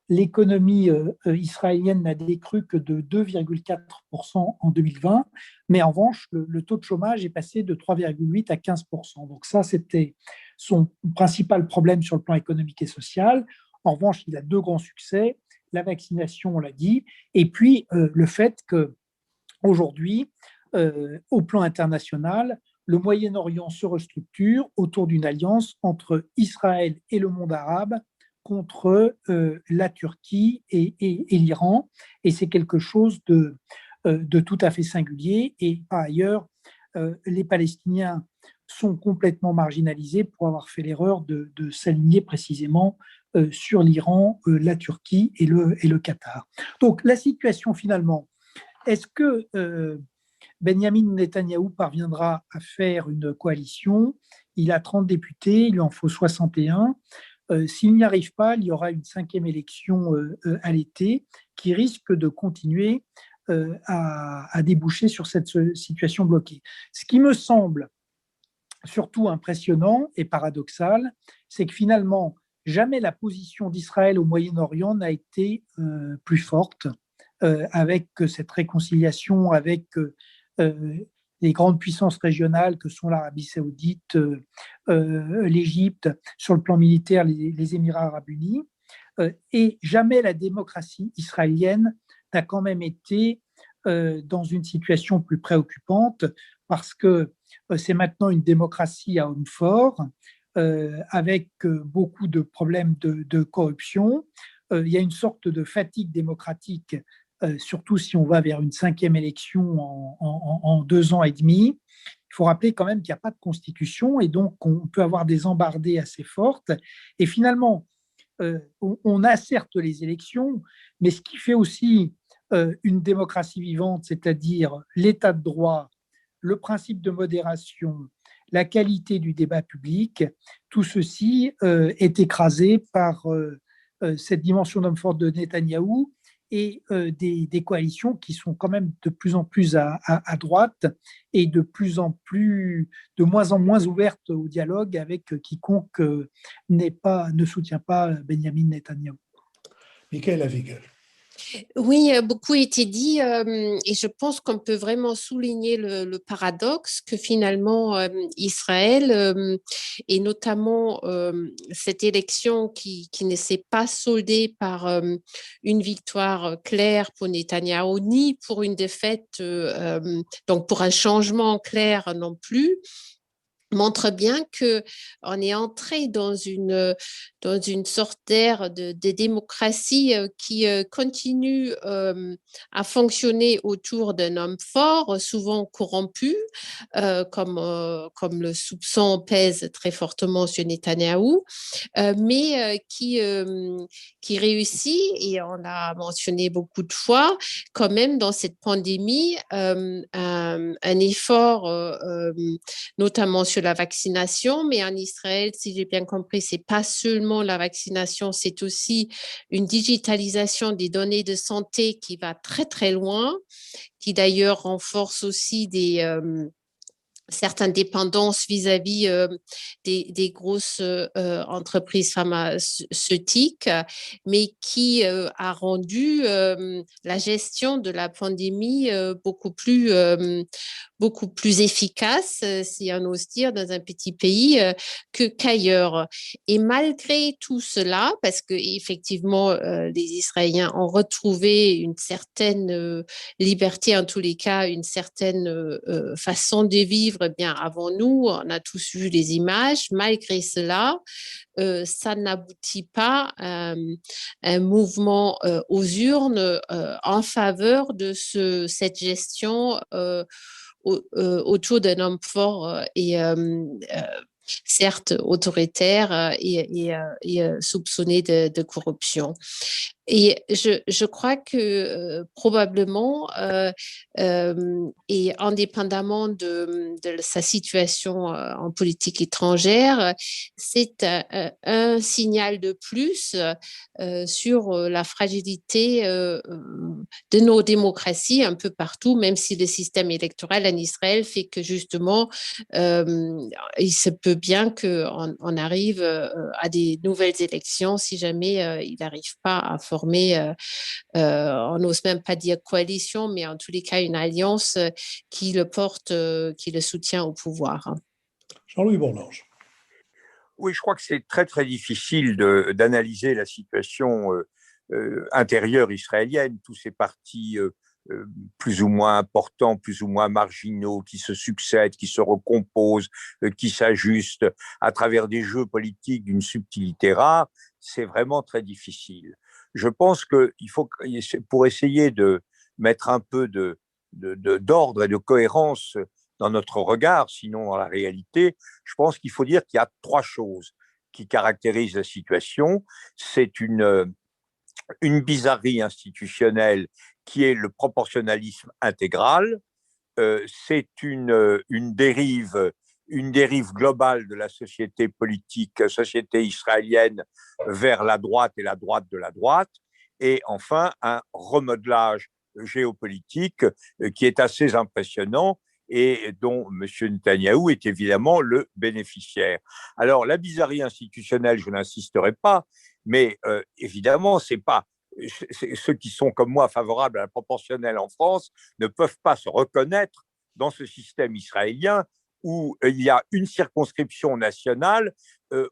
l'économie israélienne n'a décru que de 2,4% en 2020, mais en revanche, le taux de chômage est passé de 3,8 à 15%. Donc ça, c'était son principal problème sur le plan économique et social. En revanche, il a 2 grands succès, la vaccination, on l'a dit, et puis le fait qu'aujourd'hui, au plan international, le Moyen-Orient se restructure autour d'une alliance entre Israël et le monde arabe contre la Turquie et l'Iran. Et c'est quelque chose de tout à fait singulier. Et par ailleurs, les Palestiniens sont complètement marginalisés pour avoir fait l'erreur de s'aligner précisément sur l'Iran, la Turquie et le Qatar. Donc la situation finalement, est-ce que Benjamin Netanyahou parviendra à faire une coalition? Il a 30 députés, il lui en faut 61. S'il n'y arrive pas, il y aura une 5e élection à l'été qui risque de continuer à déboucher sur cette situation bloquée. Ce qui me semble surtout impressionnant et paradoxal, c'est que finalement, jamais la position d'Israël au Moyen-Orient n'a été plus forte avec cette réconciliation avec les grandes puissances régionales que sont l'Arabie saoudite, l'Égypte, sur le plan militaire, les Émirats arabes unis. Et jamais la démocratie israélienne n'a quand même été dans une situation plus préoccupante parce que c'est maintenant une démocratie à hommes forts, avec beaucoup de problèmes de corruption. Il y a une sorte de fatigue démocratique, surtout si on va vers une 5e élection en 2 ans et demi. Il faut rappeler quand même qu'il n'y a pas de constitution et donc on peut avoir des embardées assez fortes. Et finalement, on a certes les élections, mais ce qui fait aussi une démocratie vivante, c'est-à-dire l'état de droit, le principe de modération, la qualité du débat public, tout ceci est écrasé par cette dimension d'homme fort de Netanyahou et des coalitions qui sont quand même de plus en plus à droite et de moins en moins ouvertes au dialogue avec quiconque ne soutient pas Benjamin Netanyahou. Michaëla Wiegel. Oui, beaucoup a été dit et je pense qu'on peut vraiment souligner le paradoxe que finalement Israël et notamment cette élection qui ne s'est pas soldée par une victoire claire pour Netanyahou ni pour une défaite, donc pour un changement clair non plus, montre bien qu'on est entré dans une dans une sorte d'ère de démocratie qui continue à fonctionner autour d'un homme fort, souvent corrompu, comme le soupçon pèse très fortement sur Netanyahou, mais qui réussit, et on l'a mentionné beaucoup de fois, quand même dans cette pandémie, un effort, notamment sur la vaccination, mais en Israël, si j'ai bien compris, c'est pas seulement la vaccination, c'est aussi une digitalisation des données de santé qui va très très loin, qui d'ailleurs renforce aussi certaines dépendances vis-à-vis des grosses entreprises pharmaceutiques, mais qui a rendu la gestion de la pandémie beaucoup plus efficace, si on ose dire, dans un petit pays qu'ailleurs. Et malgré tout cela, parce que effectivement, les Israéliens ont retrouvé une certaine liberté, en tous les cas, une certaine façon de vivre, eh bien avant nous, on a tous vu les images. Malgré cela, ça n'aboutit pas à un mouvement aux urnes en faveur de cette gestion autour d'un homme fort et certes autoritaire et soupçonné de corruption. Et je crois que probablement, et indépendamment de sa situation en politique étrangère, c'est un signal de plus sur la fragilité de nos démocraties un peu partout, même si le système électoral en Israël fait que justement, il se peut bien qu'on arrive à des nouvelles élections si jamais il n'arrive pas à former, on n'ose même pas dire coalition, mais en tous les cas une alliance qui le porte, qui le soutient au pouvoir. Jean-Louis Bourlanges. Oui, je crois que c'est très, très difficile d'analyser la situation intérieure israélienne, tous ces partis plus ou moins importants, plus ou moins marginaux, qui se succèdent, qui se recomposent, qui s'ajustent à travers des jeux politiques d'une subtilité rare, c'est vraiment très difficile. Je pense qu'il faut, pour essayer de mettre un peu d'ordre et de cohérence dans notre regard, sinon dans la réalité, je pense qu'il faut dire qu'il y a trois choses qui caractérisent la situation. C'est une bizarrerie institutionnelle qui est le proportionnalisme intégral. C'est une dérive globale de la société politique, société israélienne vers la droite et la droite de la droite. Et enfin, un remodelage géopolitique qui est assez impressionnant et dont M. Netanyahou est évidemment le bénéficiaire. Alors, la bizarrerie institutionnelle, je n'insisterai pas, mais évidemment, ceux qui sont comme moi favorables à la proportionnelle en France ne peuvent pas se reconnaître dans ce système israélien où il y a une circonscription nationale,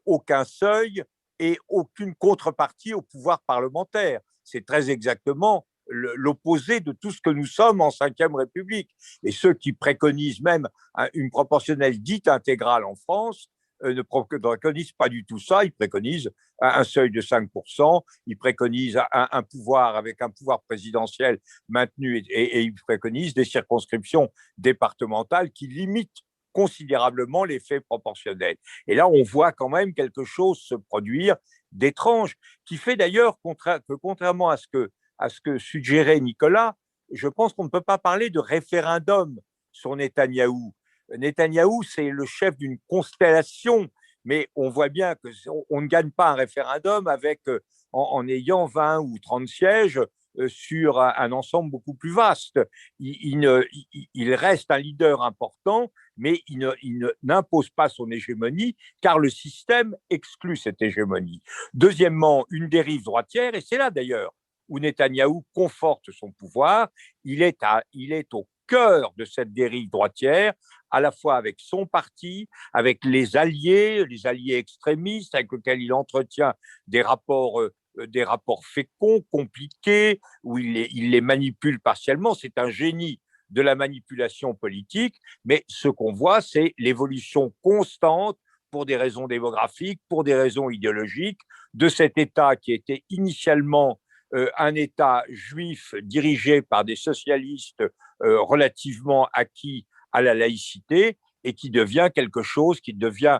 aucun seuil et aucune contrepartie au pouvoir parlementaire. C'est très exactement l'opposé de tout ce que nous sommes en Ve République. Et ceux qui préconisent même une proportionnelle dite intégrale en France ne préconisent pas du tout ça. Ils préconisent un seuil de 5%, ils préconisent un pouvoir avec un pouvoir présidentiel maintenu et ils préconisent des circonscriptions départementales qui limitent considérablement l'effet proportionnel. Et là, on voit quand même quelque chose se produire d'étrange, qui fait d'ailleurs que contrairement à ce que suggérait Nicolas, je pense qu'on ne peut pas parler de référendum sur Netanyahou. Netanyahou, c'est le chef d'une constellation, mais on voit bien qu'on ne gagne pas un référendum en ayant 20 ou 30 sièges sur un ensemble beaucoup plus vaste. Il reste un leader important, mais il n'impose pas son hégémonie, car le système exclut cette hégémonie. Deuxièmement, une dérive droitière, et c'est là d'ailleurs où Netanyahou conforte son pouvoir. Il est au cœur de cette dérive droitière, à la fois avec son parti, avec les alliés extrémistes avec lesquels il entretient des rapports féconds, compliqués, où il les manipule partiellement. C'est un génie de la manipulation politique, mais ce qu'on voit, c'est l'évolution constante pour des raisons démographiques, pour des raisons idéologiques, de cet État qui était initialement un État juif dirigé par des socialistes relativement acquis à la laïcité et qui devient quelque chose, qui devient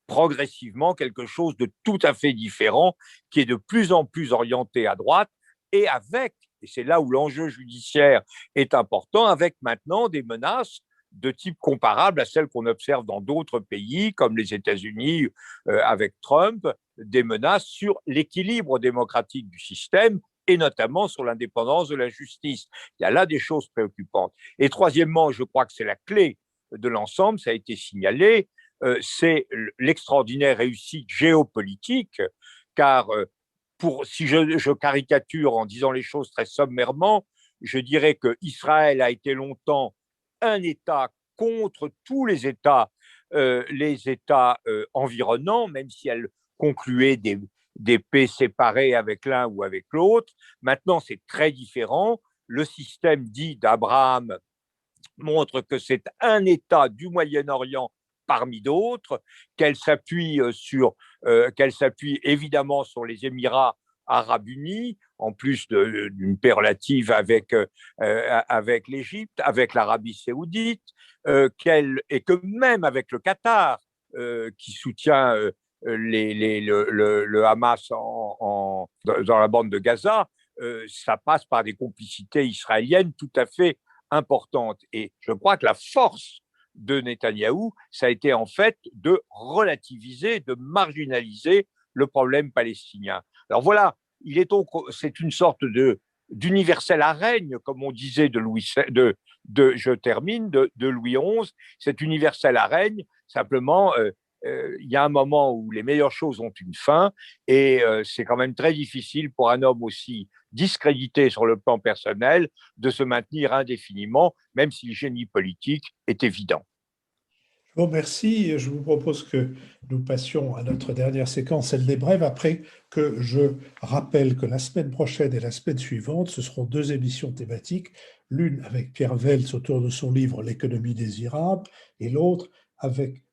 progressivement quelque chose de tout à fait différent, qui est de plus en plus orienté à droite et avec, et c'est là où l'enjeu judiciaire est important, avec maintenant des menaces de type comparable à celles qu'on observe dans d'autres pays, comme les États-Unis avec Trump, des menaces sur l'équilibre démocratique du système et notamment sur l'indépendance de la justice. Il y a là des choses préoccupantes. Et troisièmement, je crois que c'est la clé de l'ensemble, ça a été signalé, c'est l'extraordinaire réussite géopolitique, car si je caricature en disant les choses très sommairement, je dirais qu'Israël a été longtemps un État contre tous les États environnants, même si elle concluait des paix séparées avec l'un ou avec l'autre. Maintenant, c'est très différent. Le système dit d'Abraham montre que c'est un État du Moyen-Orient parmi d'autres, qu'elle s'appuie évidemment sur les Émirats arabes unis, en plus d'une paix relative avec l'Égypte, avec l'Arabie saoudite, et que même avec le Qatar, qui soutient le Hamas dans la bande de Gaza, ça passe par des complicités israéliennes tout à fait importantes. Et je crois que la force de Netanyahou, ça a été en fait de relativiser, de marginaliser le problème palestinien. Alors voilà, c'est une sorte d'universel à règne, comme on disait de Louis XI, c'est universel à règne, simplement il y a un moment où les meilleures choses ont une fin et c'est quand même très difficile pour un homme aussi discrédité sur le plan personnel de se maintenir indéfiniment, même si le génie politique est évident. Je vous remercie. Je vous propose que nous passions à notre dernière séquence, celle des brèves, après que je rappelle que la semaine prochaine et la semaine suivante, ce seront 2 émissions thématiques, l'une avec Pierre Veltz autour de son livre L'économie désirable et l'autre avec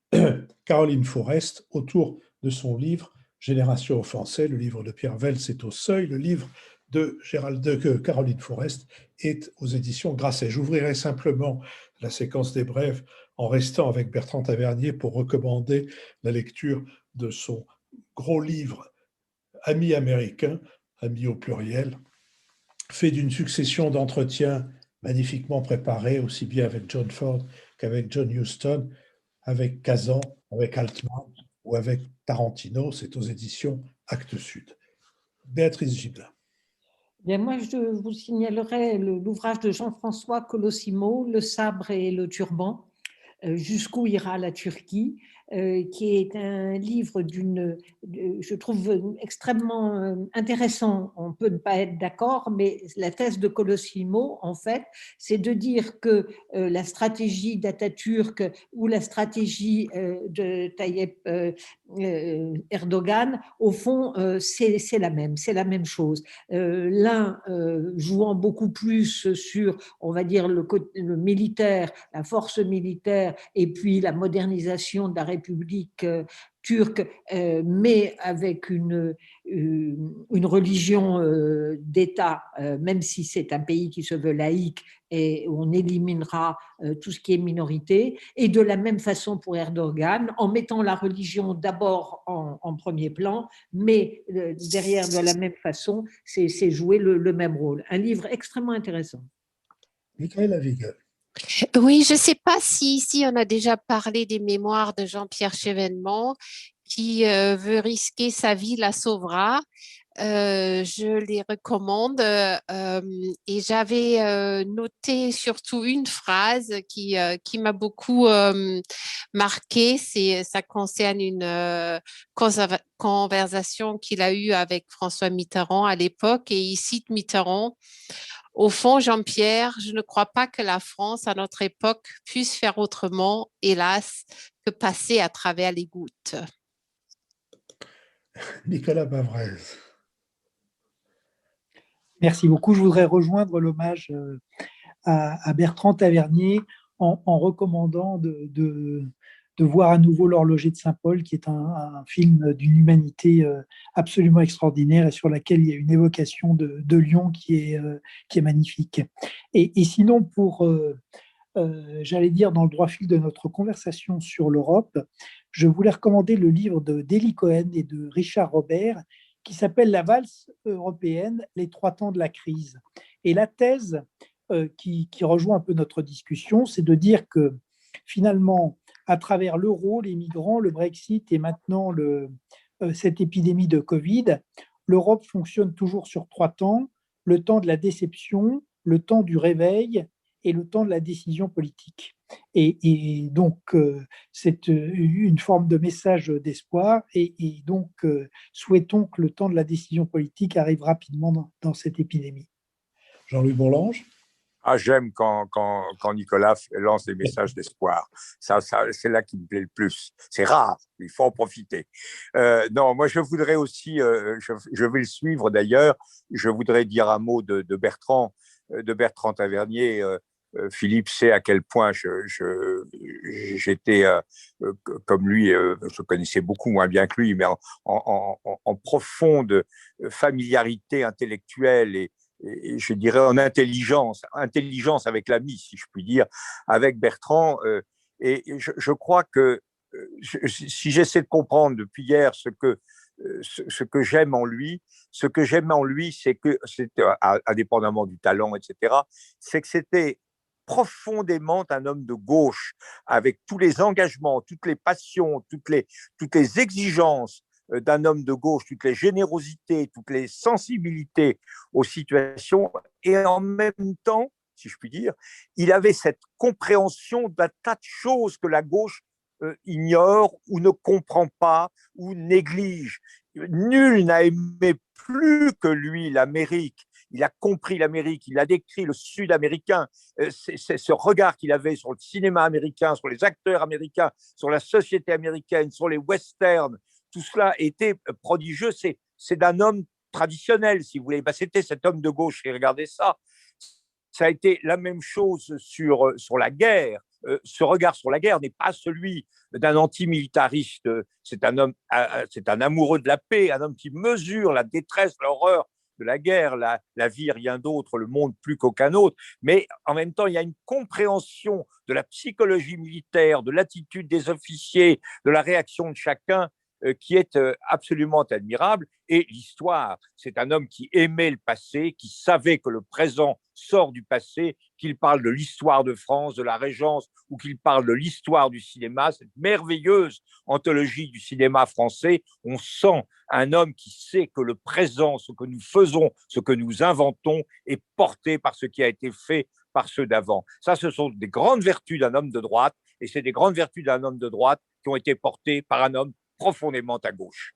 Caroline Forest autour de son livre Génération offensée. Le livre de Pierre Veltz est au Seuil, le livre de Caroline Forest est aux éditions Grasset. J'ouvrirai simplement la séquence des brèves en restant avec Bertrand Tavernier pour recommander la lecture de son gros livre Amis américains, amis au pluriel, fait d'une succession d'entretiens magnifiquement préparés, aussi bien avec John Ford qu'avec John Huston, avec Kazan, avec Altman ou avec Tarantino. C'est aux éditions Actes Sud. Béatrice Gibelin. Bien, moi, je vous signalerai l'ouvrage de Jean-François Colosimo, Le sabre et le turban, jusqu'où ira la Turquie, qui est un livre je trouve extrêmement intéressant. On peut ne pas être d'accord, mais la thèse de Colosimo, en fait, c'est de dire que la stratégie d'Atatürk ou la stratégie de Tayyip Erdogan, au fond, c'est la même chose. L'un jouant beaucoup plus sur, on va dire, le militaire, la force militaire, et puis la modernisation de la République turque, mais avec une religion d'État, même si c'est un pays qui se veut laïque, et où on éliminera tout ce qui est minorité, et de la même façon pour Erdogan, en mettant la religion d'abord en premier plan, mais derrière, de la même façon, c'est jouer le même rôle. Un livre extrêmement intéressant. Michaëla Wiegel. Oui, je ne sais pas si ici on a déjà parlé des mémoires de Jean-Pierre Chevènement qui veut risquer sa vie, la sauvera. Je les recommande et j'avais noté surtout une phrase qui m'a beaucoup marquée. Ça concerne une conversation qu'il a eue avec François Mitterrand à l'époque et il cite Mitterrand. Au fond, Jean-Pierre, je ne crois pas que la France, à notre époque, puisse faire autrement, hélas, que passer à travers les gouttes. Nicolas Bavrez. Merci beaucoup. Je voudrais rejoindre l'hommage à Bertrand Tavernier en recommandant de voir à nouveau L'Horloger de Saint-Paul, qui est un film d'une humanité absolument extraordinaire et sur laquelle il y a une évocation de Lyon qui est magnifique. Et sinon, j'allais dire, dans le droit fil de notre conversation sur l'Europe, je voulais recommander le livre d'Eli Cohen et de Richard Robert qui s'appelle La valse européenne, les 3 temps de la crise. Et la thèse qui rejoint un peu notre discussion, c'est de dire que finalement, à travers l'euro, les migrants, le Brexit et maintenant cette épidémie de Covid, l'Europe fonctionne toujours sur 3 temps, le temps de la déception, le temps du réveil et le temps de la décision politique. Et donc, c'est une forme de message d'espoir et donc, souhaitons que le temps de la décision politique arrive rapidement dans cette épidémie. Jean-Louis Bourlange. Ah, j'aime quand Nicolas lance des messages d'espoir. Ça, c'est là qui me plaît le plus. C'est rare, il faut en profiter. Non, moi, je voudrais aussi, je vais le suivre d'ailleurs, je voudrais dire un mot de Bertrand Tavernier. Philippe sait à quel point j'étais, comme lui, je connaissais beaucoup moins bien que lui, mais en profonde familiarité intellectuelle et je dirais en intelligence avec l'ami, si je puis dire, avec Bertrand. Et je crois que si j'essaie de comprendre depuis hier ce que j'aime en lui, c'est que c'était, indépendamment du talent, etc., c'est que c'était profondément un homme de gauche, avec tous les engagements, toutes les passions, toutes les exigences d'un homme de gauche, toutes les générosités, toutes les sensibilités aux situations, et en même temps, si je puis dire, il avait cette compréhension d'un tas de choses que la gauche ignore ou ne comprend pas ou néglige. Nul n'a aimé plus que lui l'Amérique. Il a compris l'Amérique, il a décrit le Sud-américain, c'est ce regard qu'il avait sur le cinéma américain, sur les acteurs américains, sur la société américaine, sur les westerns. Tout cela était prodigieux. C'est d'un homme traditionnel, si vous voulez. C'était cet homme de gauche qui regardait ça. Ça a été la même chose sur la guerre. Ce regard sur la guerre n'est pas celui d'un antimilitariste. C'est un amoureux de la paix, un homme qui mesure la détresse, l'horreur de la guerre, la vie, rien d'autre, le monde plus qu'aucun autre. Mais en même temps, il y a une compréhension de la psychologie militaire, de l'attitude des officiers, de la réaction de chacun qui est absolument admirable. Et l'histoire, c'est un homme qui aimait le passé, qui savait que le présent sort du passé, qu'il parle de l'histoire de France, de la Régence, ou qu'il parle de l'histoire du cinéma, cette merveilleuse anthologie du cinéma français. On sent un homme qui sait que le présent, ce que nous faisons, ce que nous inventons, est porté par ce qui a été fait par ceux d'avant. Ça, ce sont des grandes vertus d'un homme de droite, et c'est des grandes vertus d'un homme de droite qui ont été portées par un homme profondément à gauche.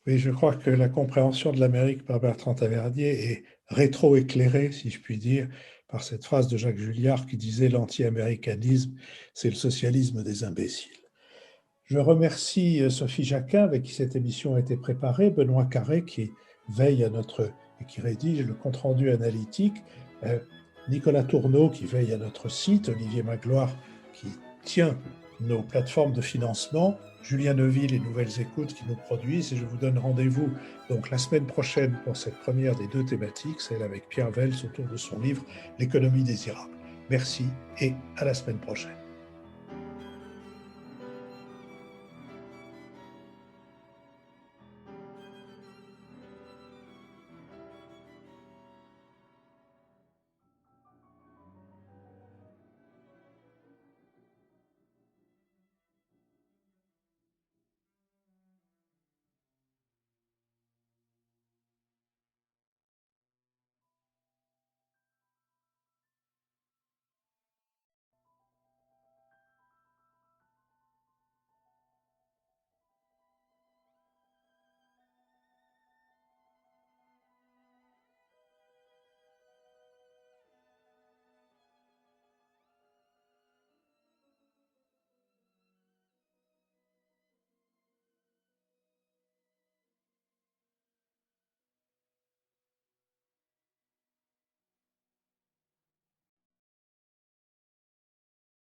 Oui, je crois que la compréhension de l'Amérique par Bertrand Tavernier est rétro-éclairée, si je puis dire, par cette phrase de Jacques Julliard qui disait « L'anti-américanisme, c'est le socialisme des imbéciles ». Je remercie Sophie Jacquin, avec qui cette émission a été préparée, Benoît Carré, qui veille et qui rédige le compte-rendu analytique, Nicolas Tourneau, qui veille à notre site, Olivier Magloire, qui tient nos plateformes de financement, Julien Neuville et Nouvelles Écoutes qui nous produisent. Et je vous donne rendez-vous donc la semaine prochaine pour cette première des 2 thématiques, celle avec Pierre Vels autour de son livre « L'économie désirable ». Merci et à la semaine prochaine.